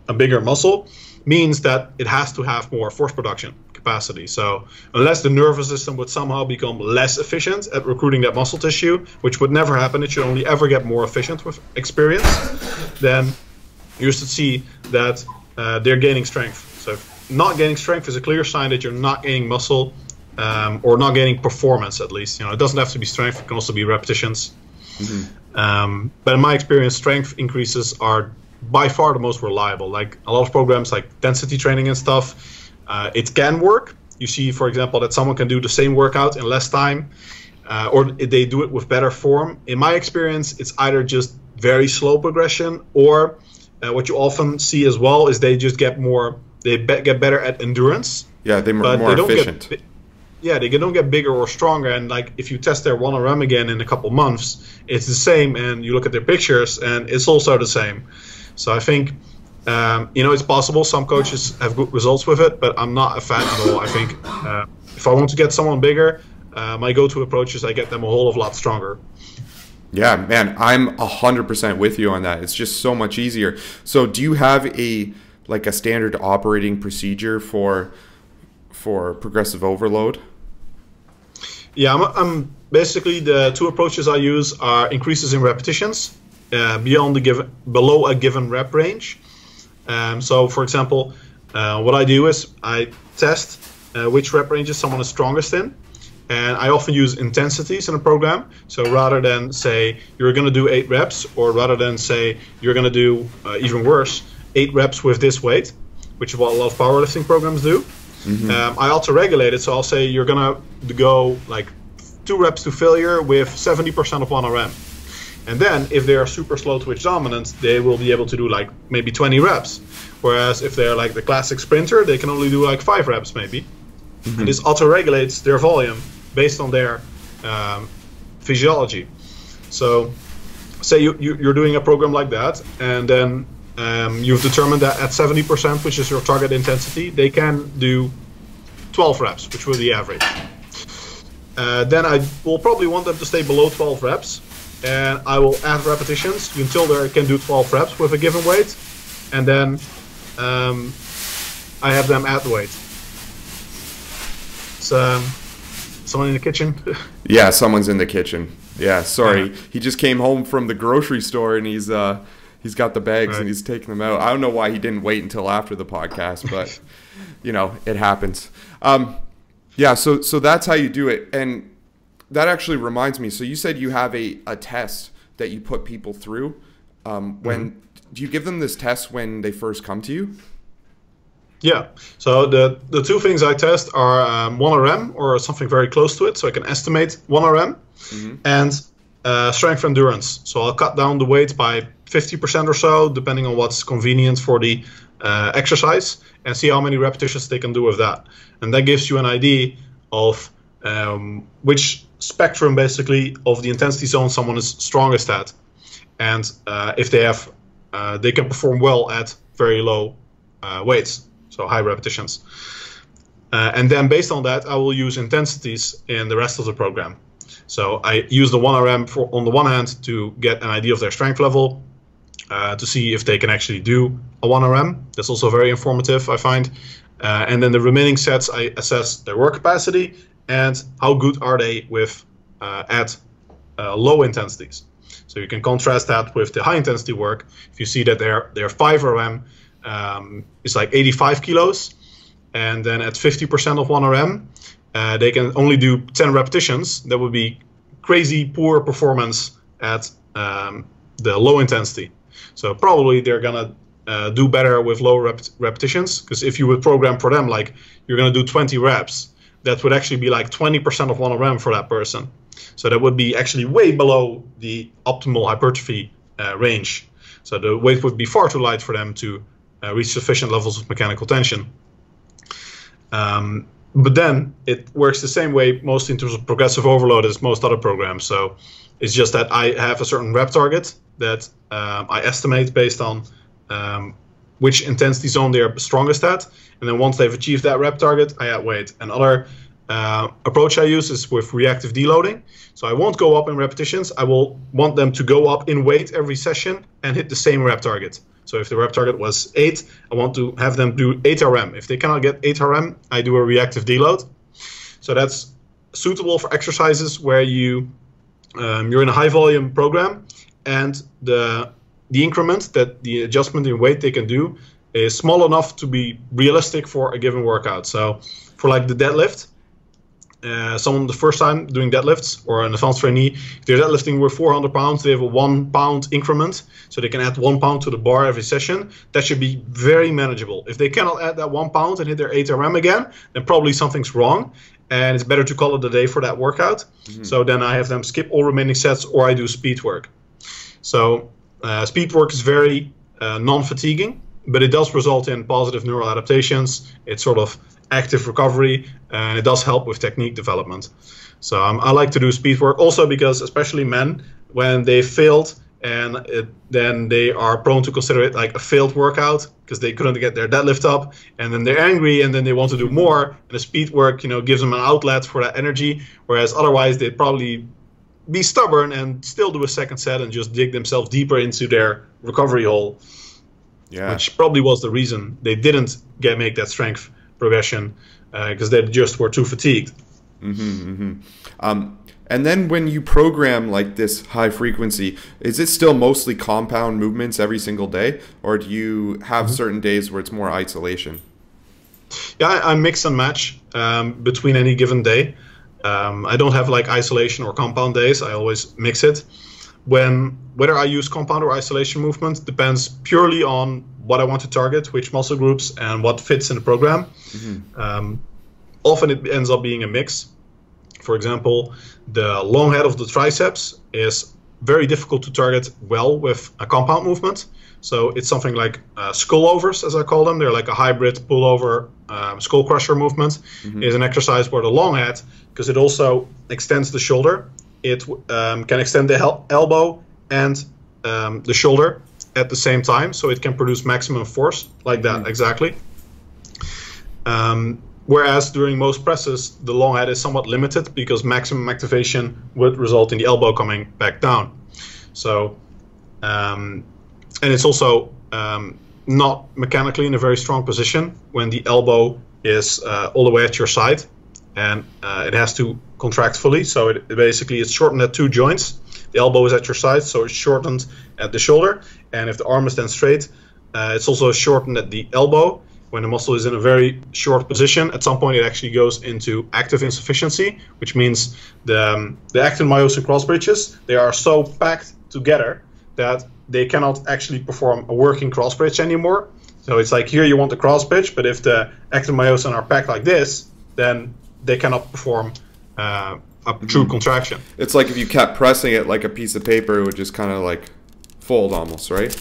Speaker 2: a bigger muscle, means that it has to have more force production capacity. So unless the nervous system would somehow become less efficient at recruiting that muscle tissue, which would never happen, it should only ever get more efficient with experience, then you should see that they're gaining strength. So if not gaining strength is a clear sign that you're not gaining muscle, or not gaining performance, at least. You know, it doesn't have to be strength, it can also be repetitions. Mm-hmm. But in my experience, strength increases are by far the most reliable. Like a lot of programs like density training and stuff, it can work. You see, for example, that someone can do the same workout in less time, or they do it with better form. In my experience, it's either just very slow progression, or what you often see as well is they just get get better at endurance.
Speaker 1: Yeah, they're more efficient.
Speaker 2: They don't get bigger or stronger, and like if you test their 1RM again in a couple months, it's the same, and you look at their pictures and it's also the same. So I think it's possible. Some coaches have good results with it, but I'm not a fan at all. I think if I want to get someone bigger, my go-to approach is I get them a whole lot stronger.
Speaker 1: Yeah, man, I'm 100% with you on that. It's just so much easier. So do you have a standard operating procedure for progressive overload?
Speaker 2: Yeah, I'm basically the two approaches I use are increases in repetitions below a given rep range. So for example, what I do is I test which rep ranges someone is strongest in. And I often use intensities in a program. So rather than say you're going to do 8 reps, or rather than say you're going to do even worse, 8 reps with this weight, which is what a lot of powerlifting programs do. I auto-regulate it. So I'll say you're going to go like 2 reps to failure with 70% of 1 RM. And then if they are super slow twitch dominant, they will be able to do like maybe 20 reps. Whereas if they're like the classic sprinter, they can only do like 5 reps maybe. And this auto-regulates their volume based on their physiology. So say you're doing a program like that, and then you've determined that at 70%, which is your target intensity, they can do 12 reps, which will be the average. Then I will probably want them to stay below 12 reps, and I will add repetitions until they can do 12 reps with a given weight, and then I have them add the weight. So, someone in the kitchen?
Speaker 1: Yeah, someone's in the kitchen. Yeah, sorry. He just came home from the grocery store, and he's got the bags and he's taking them out. I don't know why he didn't wait until after the podcast, but it happens. Yeah, so that's how you do it. And that actually reminds me. So you said you have a test that you put people through. Do you give them this test when they first come to you?
Speaker 2: Yeah, so the two things I test are 1 RM or something very close to it, so I can estimate 1 RM, and strength endurance. So I'll cut down the weight by 50% or so, depending on what's convenient for the exercise, and see how many repetitions they can do with that. And that gives you an idea of which spectrum, basically, of the intensity zone someone is strongest at. And if they can perform well at very low weights. So high repetitions. And then based on that, I will use intensities in the rest of the program. So I use the 1 RM on the one hand to get an idea of their strength level, to see if they can actually do a 1 RM. That's also very informative, I find. And then the remaining sets, I assess their work capacity and how good are they with at low intensities. So you can contrast that with the high intensity work. If you see that their 5 RM is like 85 kilos, and then at 50% of 1 RM, they can only do 10 repetitions. That would be crazy poor performance at the low intensity. So probably they're gonna do better with low repetitions, because if you would program for them like you're gonna do 20 reps, that would actually be like 20% of 1 RM for that person. So that would be actually way below the optimal hypertrophy range. So the weight would be far too light for them to reach sufficient levels of mechanical tension. But then it works the same way mostly in terms of progressive overload as most other programs. So it's just that I have a certain rep target that I estimate based on which intensity zone they're strongest at. And then once they've achieved that rep target, I add weight. Another approach I use is with reactive deloading. So I won't go up in repetitions. I will want them to go up in weight every session and hit the same rep target. So if the rep target was 8, I want to have them do 8 RM. If they cannot get 8 RM, I do a reactive deload. So that's suitable for exercises where you're in a high volume program, and the increment, that the adjustment in weight they can do, is small enough to be realistic for a given workout. So for like the deadlift, someone the first time doing deadlifts, or an advanced trainee, if they're deadlifting with 400 pounds, they have a 1 pound increment, so they can add 1 pound to the bar every session. That should be very manageable. If they cannot add that 1 pound and hit their 8 RM again, then probably something's wrong, and it's better to call it a day for that workout. So then I have them skip all remaining sets, or I do speed work. So speed work is very non-fatiguing, but it does result in positive neural adaptations. It's sort of active recovery, and it does help with technique development. So I like to do speed work also because, especially men, when they failed, and then they are prone to consider it like a failed workout because they couldn't get their deadlift up, and then they're angry, and then they want to do more, and the speed work gives them an outlet for that energy, whereas otherwise they'd probably be stubborn and still do a second set and just dig themselves deeper into their recovery hole. Yeah. Which probably was the reason they didn't make that strength progression, because they just were too fatigued.
Speaker 1: And then when you program like this high frequency, is it still mostly compound movements every single day, or do you have certain days where it's more isolation?
Speaker 2: Yeah, I mix and match between any given day. I don't have like isolation or compound days. I always mix it. Whether I use compound or isolation movement depends purely on what I want to target, which muscle groups, and what fits in the program. Often it ends up being a mix. For example, the long head of the triceps is very difficult to target well with a compound movement. So it's something like skull overs, as I call them. They're like a hybrid pullover skull crusher movement. Is an exercise where the long head, because it also extends the shoulder, it can extend the elbow and the shoulder at the same time, so it can produce maximum force like that, exactly. Whereas during most presses, the long head is somewhat limited because maximum activation would result in the elbow coming back down. So, and it's also not mechanically in a very strong position when the elbow is all the way at your side, and it has to contract fully. So it basically it's shortened at two joints. The elbow is at your side, so it's shortened at the shoulder. And if the arm is then straight, it's also shortened at the elbow. When the muscle is in a very short position, at some point it actually goes into active insufficiency, which means the actin myosin cross bridges, they are so packed together that they cannot actually perform a working cross bridge anymore. So it's like here you want the cross bridge, but if the actin myosin are packed like this, then they cannot perform a true contraction.
Speaker 1: It's like if you kept pressing it like a piece of paper, it would just kind of like fold almost, right?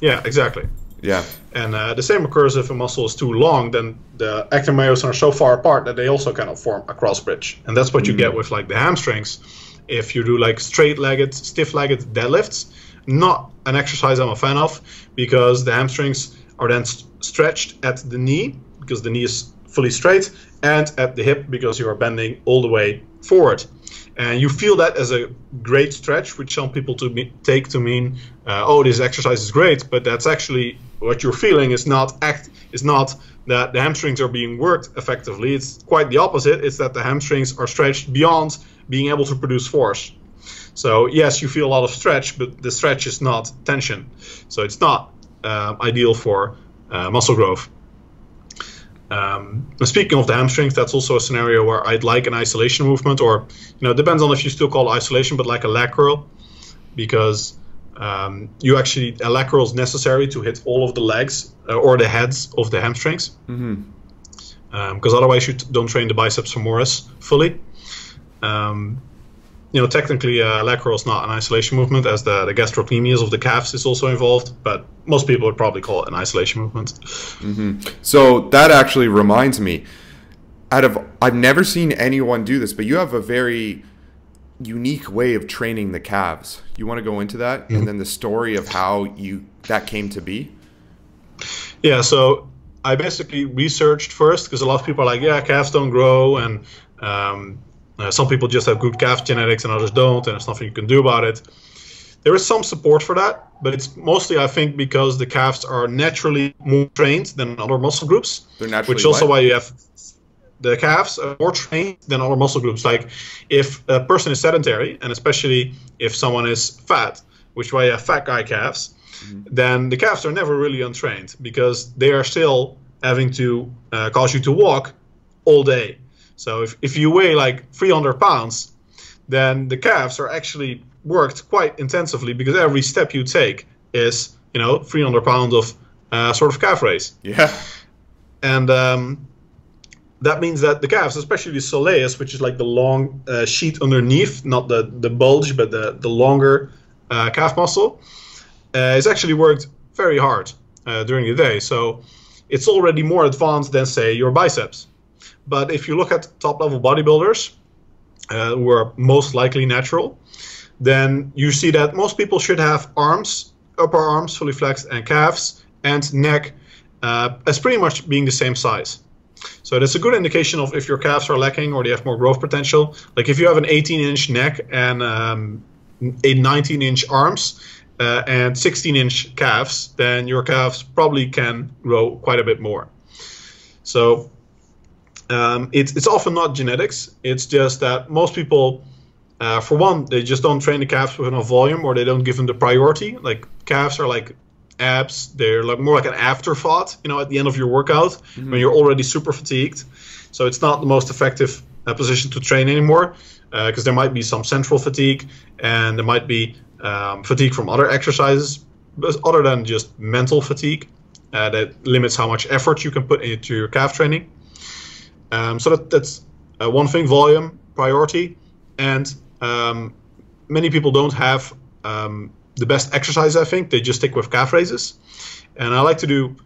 Speaker 2: Yeah, exactly.
Speaker 1: Yeah.
Speaker 2: And the same occurs if a muscle is too long, then the actin myosin are so far apart that they also cannot form a cross bridge. And that's what you get with like the hamstrings. If you do like straight-legged, stiff-legged deadlifts, not an exercise I'm a fan of, because the hamstrings are then stretched at the knee, because the knee is fully straight, and at the hip, because you are bending all the way forward. And you feel that as a great stretch, which some people take to mean, oh, this exercise is great, but that's actually what you're feeling is not that the hamstrings are being worked effectively. It's quite the opposite. It's that the hamstrings are stretched beyond being able to produce force. So yes, you feel a lot of stretch, but the stretch is not tension. So it's not ideal for muscle growth. Speaking of the hamstrings, that's also a scenario where I'd like an isolation movement, or it depends on if you still call it isolation, but like a lat curl, because a lat curl is necessary to hit all of the legs or the heads of the hamstrings, because otherwise you don't train the biceps femoris fully. Technically lat curl is not an isolation movement, as the gastrocnemius of the calves is also involved, but most people would probably call it an isolation movement.
Speaker 1: So that actually reminds me, I've never seen anyone do this, but you have a very unique way of training the calves. You want to go into that, and then the story of how that came to be?
Speaker 2: Yeah, so I basically researched first, because a lot of people are like, yeah, calves don't grow, and some people just have good calf genetics and others don't, and there's nothing you can do about it. There is some support for that, but it's mostly, I think, because the calves are naturally more trained than other muscle groups.
Speaker 1: They're naturally
Speaker 2: which is also why you have the calves are more trained than other muscle groups. Like if a person is sedentary, and especially if someone is fat, which is why you have fat guy calves, then the calves are never really untrained, because they are still having to cause you to walk all day. So if you weigh like 300 pounds, then the calves are actually worked quite intensively, because every step you take is 300 pounds of sort of calf raise.
Speaker 1: Yeah.
Speaker 2: And that means that the calves, especially the soleus, which is like the long sheet underneath, not the bulge, but the longer calf muscle, is actually worked very hard during the day. So it's already more advanced than, say, your biceps. But if you look at top-level bodybuilders, who are most likely natural, then you see that most people should have arms, upper arms fully flexed, and calves and neck as pretty much being the same size. So that's a good indication of if your calves are lacking or they have more growth potential. Like if you have an 18-inch neck and 19-inch arms and 16-inch calves, then your calves probably can grow quite a bit more. So it's often not genetics. It's just that most people, for one, they just don't train the calves with enough volume, or they don't give them the priority. Like calves are like abs, they're like more like an afterthought, at the end of your workout when you're already super fatigued. So it's not the most effective position to train anymore, because there might be some central fatigue and there might be fatigue from other exercises, but other than just mental fatigue that limits how much effort you can put into your calf training. So that's one thing: volume, priority, and many people don't have the best exercise. I think they just stick with calf raises, and I like to do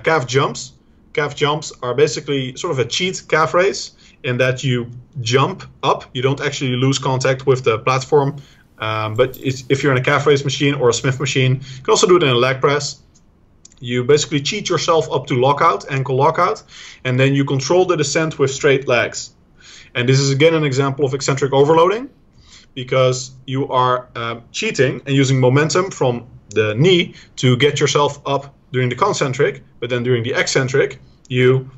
Speaker 2: calf jumps. Calf jumps are basically sort of a cheat calf raise in that you jump up. You don't actually lose contact with the platform, but if you're in a calf raise machine or a Smith machine, you can also do it in a leg press. You basically cheat yourself up to lockout, ankle lockout, and then you control the descent with straight legs. And this is again an example of eccentric overloading, because you are cheating and using momentum from the knee to get yourself up during the concentric, but then during the eccentric, you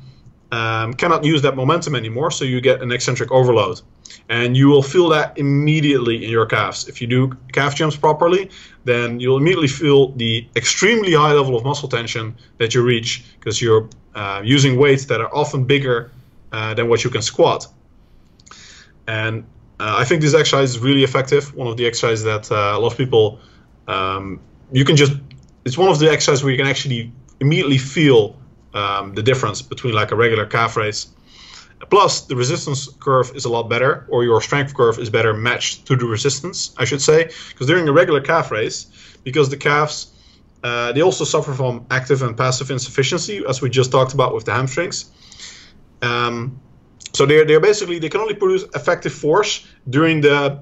Speaker 2: cannot use that momentum anymore, so you get an eccentric overload. And you will feel that immediately in your calves. If you do calf jumps properly, then you'll immediately feel the extremely high level of muscle tension that you reach, because you're using weights that are often bigger than what you can squat. And I think this exercise is really effective. One of the exercises that a lot of people, it's one of the exercises where you can actually immediately feel the difference between like a regular calf raise. Plus, the resistance curve is a lot better, or your strength curve is better matched to the resistance, I should say. Because during a regular calf raise, because the calves, they also suffer from active and passive insufficiency, as we just talked about with the hamstrings. So they're basically, they can only produce effective force during the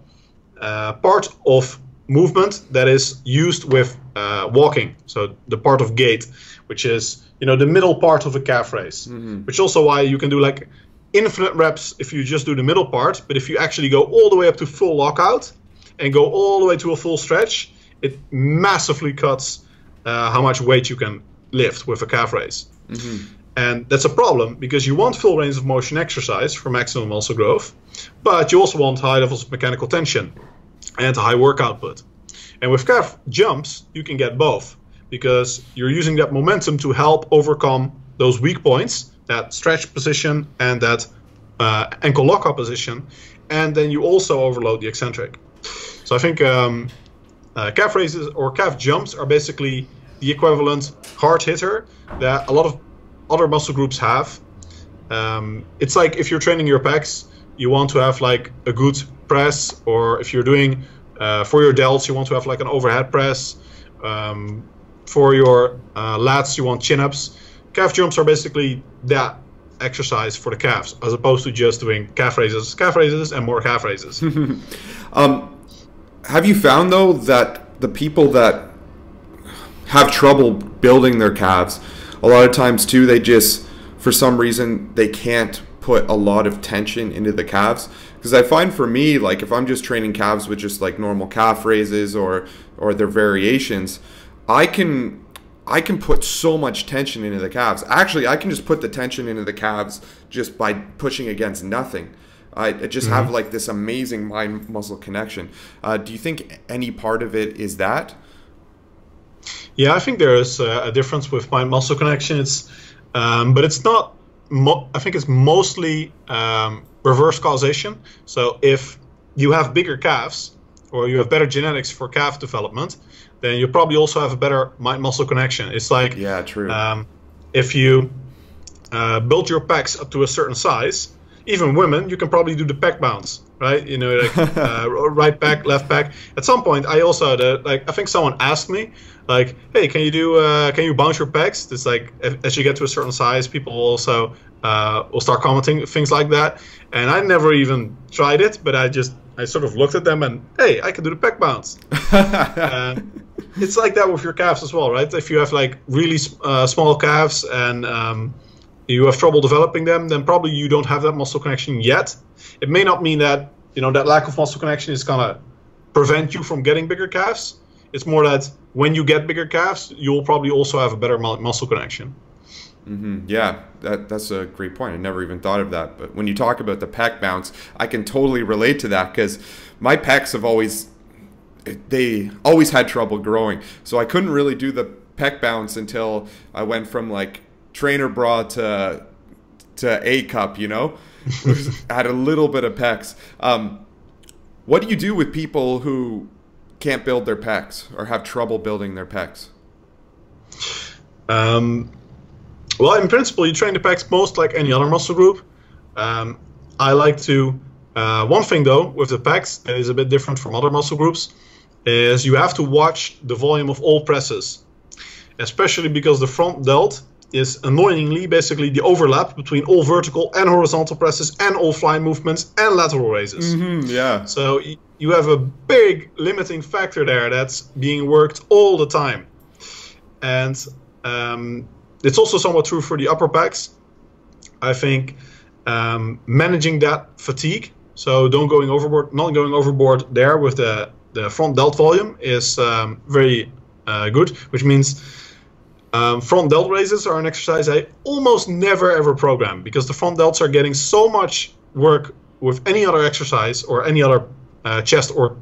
Speaker 2: part of movement that is used with walking. So the part of gait, which is, the middle part of a calf raise, which is also why you can do like infinite reps if you just do the middle part. But if you actually go all the way up to full lockout and go all the way to a full stretch, it massively cuts how much weight you can lift with a calf raise. And that's a problem, because you want full range of motion exercise for maximum muscle growth, but you also want high levels of mechanical tension and high work output. And with calf jumps, you can get both, because you're using that momentum to help overcome those weak points, that stretch position and that ankle lockout position, and then you also overload the eccentric. So I think calf raises or calf jumps are basically the equivalent hard hitter that a lot of other muscle groups have. It's like if you're training your pecs, you want to have like a good press, or if you're doing for your delts, you want to have like an overhead press. For your lats, you want chin-ups. Calf jumps are basically that exercise for the calves, as opposed to just doing calf raises, and more calf raises.
Speaker 1: Have you found, though, that the people that have trouble building their calves, a lot of times, too, they just, for some reason, they can't put a lot of tension into the calves? Because I find for me, like if I'm just training calves with just like normal calf raises or their variations, I can put so much tension into the calves. Actually, I can just put the tension into the calves just by pushing against nothing. I just have like this amazing mind-muscle connection. Do you think any part of it is that?
Speaker 2: Yeah, I think there is a difference with mind-muscle connection. But it's not. I think it's mostly reverse causation. So if you have bigger calves, or you have better genetics for calf development, then you probably also have a better mind-muscle connection. It's like,
Speaker 1: yeah, true.
Speaker 2: If you build your pecs up to a certain size, even women, you can probably do the pec bounce, right? Like right pec, left pec. At some point, I also had I think someone asked me, like, hey, can you bounce your pecs? It's like, as you get to a certain size, people also will start commenting things like that. And I never even tried it, but I sort of looked at them and, hey, I can do the pec bounce. It's like that with your calves as well, right? If you have like really small calves and you have trouble developing them, then probably you don't have that muscle connection yet. It may not mean that, that lack of muscle connection is going to prevent you from getting bigger calves. It's more that when you get bigger calves, you'll probably also have a better muscle connection.
Speaker 1: Mm-hmm. Yeah, that's a great point. I never even thought of that. But when you talk about the pec bounce, I can totally relate to that, because my pecs have always had trouble growing. So I couldn't really do the pec bounce until I went from like trainer bra to A cup, had a little bit of pecs. What do you do with people who can't build their pecs or have trouble building their pecs?
Speaker 2: Well, in principle, you train the pecs most like any other muscle group. I like to, one thing though, with the pecs that is a bit different from other muscle groups, is you have to watch the volume of all presses, especially because the front delt is annoyingly basically the overlap between all vertical and horizontal presses and all fly movements and lateral raises.
Speaker 1: Mm-hmm, yeah.
Speaker 2: So you have a big limiting factor there that's being worked all the time. And it's also somewhat true for the upper pecs. I think managing that fatigue, so not going overboard there with the front delt volume is very good, which means front delt raises are an exercise I almost never ever program, because the front delts are getting so much work with any other exercise or any other chest or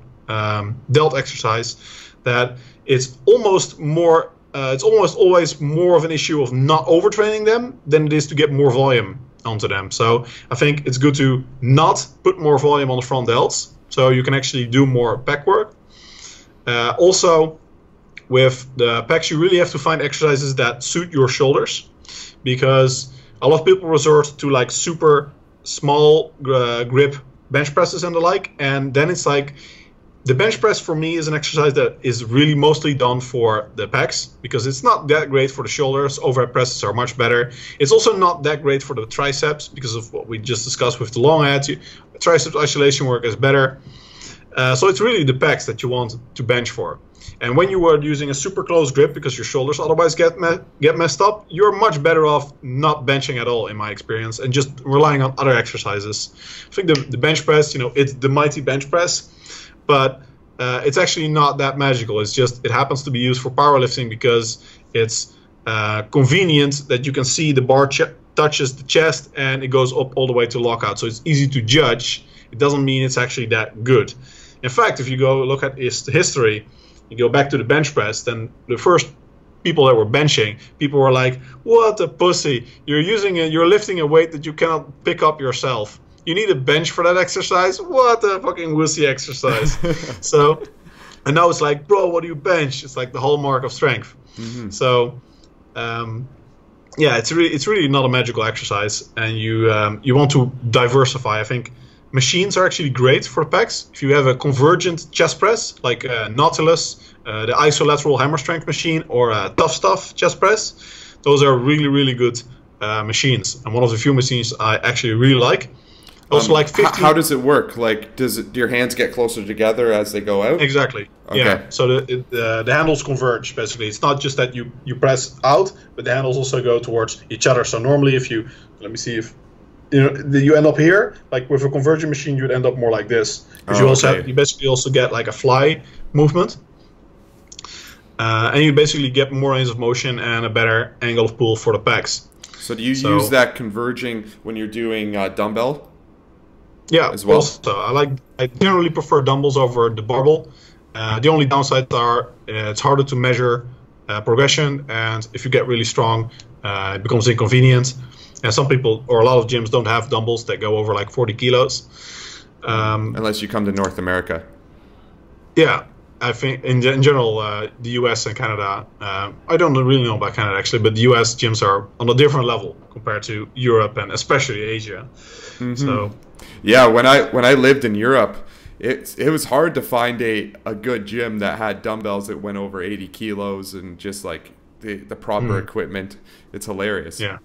Speaker 2: delt exercise that it's almost always more of an issue of not overtraining them than it is to get more volume onto them. So I think it's good to not put more volume on the front delts, so you can actually do more pec work. Also, with the pecs, you really have to find exercises that suit your shoulders, because a lot of people resort to like super small grip bench presses and the like, and then it's like the bench press for me is an exercise that is really mostly done for the pecs, because it's not that great for the shoulders. Overhead presses are much better. It's also not that great for the triceps because of what we just discussed with the long head. Triceps isolation work is better. So it's really the pecs that you want to bench for. And when you are using a super close grip because your shoulders otherwise get messed up, you're much better off not benching at all, in my experience, and just relying on other exercises. I think the bench press, it's the mighty bench press, but it's actually not that magical. It's just, it happens to be used for powerlifting because it's convenient that you can see the bar touches the chest and it goes up all the way to lockout. So it's easy to judge. It doesn't mean it's actually that good. In fact, if you go look at its history, you go back to the bench press, then the first people that were benching, people were like, what a pussy. You're lifting a weight that you cannot pick up yourself. You need a bench for that exercise? What a fucking wussy exercise. So, and now it's like, bro, what do you bench? It's like the hallmark of strength. Mm-hmm. So, yeah, it's really not a magical exercise, and you want to diversify. I think machines are actually great for pecs. If you have a convergent chest press, like Nautilus, the isolateral hammer strength machine, or a Tough Stuff chest press, those are really, really good machines. And one of the few machines I actually really like. Also, like 15.
Speaker 1: How does it work? Like, do your hands get closer together as they go out?
Speaker 2: Exactly. Okay. Yeah. So the handles converge, basically. It's not just that you press out, but the handles also go towards each other. So normally, if you, let me see if, you end up here, like with a converging machine, you'd end up more like this. Because you basically also get like a fly movement. And you basically get more range of motion and a better angle of pull for the pecs.
Speaker 1: So do you use that converging when you're doing dumbbell?
Speaker 2: Yeah,
Speaker 1: as well.
Speaker 2: Also, I generally prefer dumbbells over the barbell. The only downsides are it's harder to measure progression, and if you get really strong, it becomes inconvenient. And some people, or a lot of gyms, don't have dumbbells that go over like 40 kilos.
Speaker 1: Unless you come to North America.
Speaker 2: Yeah, I think in general, the US and Canada, I don't really know about Canada actually, but the US gyms are on a different level compared to Europe and especially Asia. Mm-hmm. So,
Speaker 1: yeah, when I lived in Europe, it was hard to find a good gym that had dumbbells that went over 80 kilos and just like the proper equipment. It's hilarious.
Speaker 2: Yeah.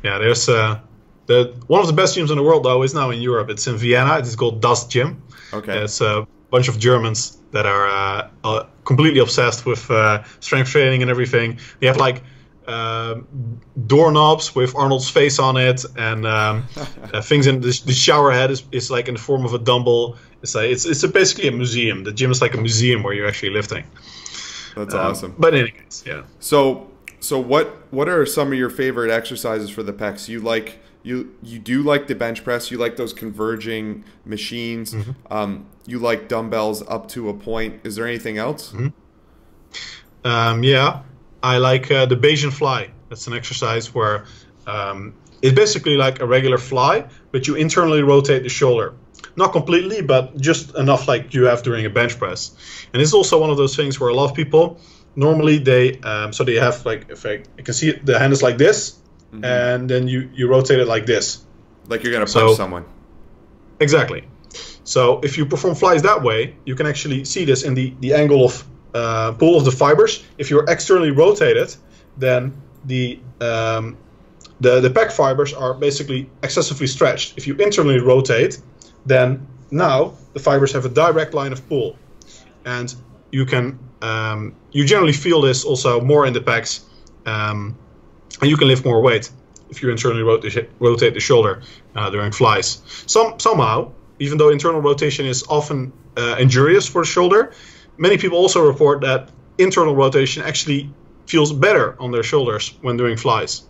Speaker 2: Yeah, there's one of the best gyms in the world though is now in Europe. It's in Vienna. It's called Das Gym.
Speaker 1: Okay.
Speaker 2: It's a bunch of Germans that are completely obsessed with strength training and everything. They have like doorknobs with Arnold's face on it, and things in the shower head is like in the form of a dumbbell. It's basically a museum. The gym is like a museum where you're actually lifting.
Speaker 1: That's awesome.
Speaker 2: But in any case, yeah.
Speaker 1: So what are some of your favorite exercises for the pecs? You do like the bench press. You like those converging machines.
Speaker 2: Mm-hmm.
Speaker 1: You like dumbbells up to a point. Is there anything else?
Speaker 2: Mm-hmm. Yeah, I like the Bayesian fly. That's an exercise where it's basically like a regular fly, but you internally rotate the shoulder. Not completely, but just enough like you have during a bench press. And it's also one of those things where a lot of people, normally they have like, if you can see it, the hand is like this, mm-hmm. and then you rotate it like this.
Speaker 1: Like you're going to punch someone.
Speaker 2: Exactly. So if you perform flies that way, you can actually see this in the angle of pull of the fibers. If you're externally rotated, then the pec fibers are basically excessively stretched. If you internally rotate, then now the fibers have a direct line of pull, and you can you generally feel this also more in the pecs, and you can lift more weight if you internally rotate the shoulder during flies. Somehow, even though internal rotation is often injurious for the shoulder, many people also report that internal rotation actually feels better on their shoulders when doing flies.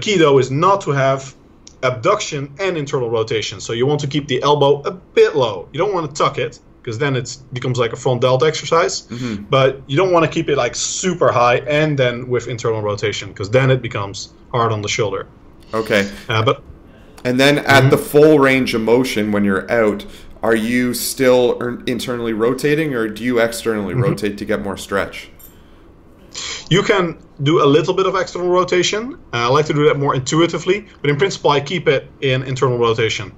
Speaker 2: Key though is not to have abduction and internal rotation. So you want to keep the elbow a bit low. You don't want to tuck it, because then it becomes like a front delt exercise. Mm-hmm. But you don't want to keep it like super high and then with internal rotation, because then it becomes hard on the shoulder.
Speaker 1: Okay. And then at
Speaker 2: mm-hmm.
Speaker 1: the full range of motion when you're out, are you still internally rotating, or do you externally mm-hmm. rotate to get more stretch?
Speaker 2: You can do a little bit of external rotation. I like to do that more intuitively, but in principle I keep it in internal rotation.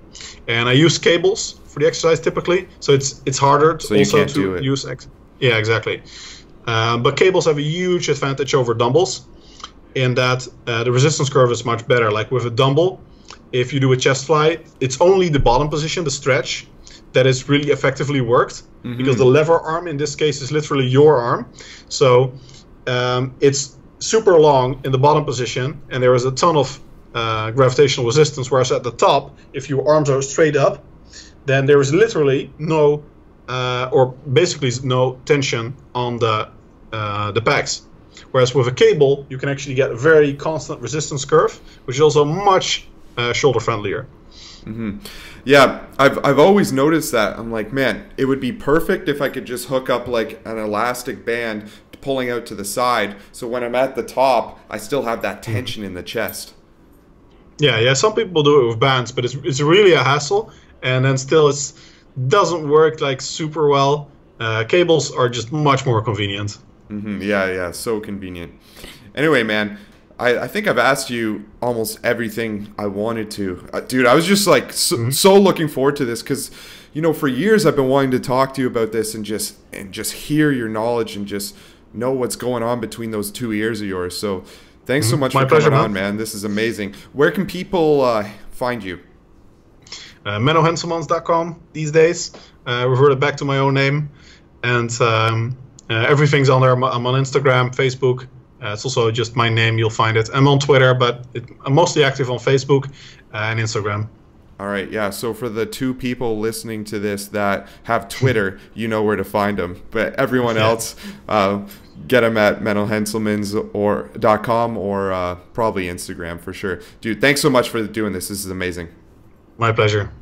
Speaker 2: And I use cables for the exercise typically, so it's harder to also to use. Yeah, exactly. But cables have a huge advantage over dumbbells in that the resistance curve is much better. Like with a dumbbell, if you do a chest fly, it's only the bottom position, the stretch, that is really effectively worked, mm-hmm. because the lever arm in this case is literally your arm. So it's super long in the bottom position, and there is a ton of gravitational resistance, whereas at the top, if your arms are straight up, then there is literally no or basically no tension on the pecs. Whereas with a cable, you can actually get a very constant resistance curve, which is also much shoulder friendlier.
Speaker 1: Mm-hmm. Yeah, I've always noticed that. I'm like, man, it would be perfect if I could just hook up like an elastic band pulling out to the side, so when I'm at the top, I still have that tension in the chest. Yeah. Some
Speaker 2: people do it with bands, but it's really a hassle, and then still it doesn't work like super well. Cables are just much more convenient.
Speaker 1: Mm-hmm. Yeah, so convenient. Anyway, man, I think I've asked you almost everything I wanted to. Dude, I was just like so looking forward to this, because for years I've been wanting to talk to you about this and just hear your knowledge and just know what's going on between those two ears of yours. So thanks so much for coming on, man. This is amazing. Where can people find you?
Speaker 2: MennoHenselmans.com these days. Reverted back to my own name. And everything's on there. I'm on Instagram, Facebook. It's also just my name. You'll find it. I'm on Twitter, but I'm mostly active on Facebook and Instagram.
Speaker 1: All right, yeah. So for the two people listening to this that have Twitter, you know where to find them. But everyone else, get them at mennohenselmans.com or probably Instagram for sure. Dude, thanks so much for doing this. This is amazing.
Speaker 2: My pleasure.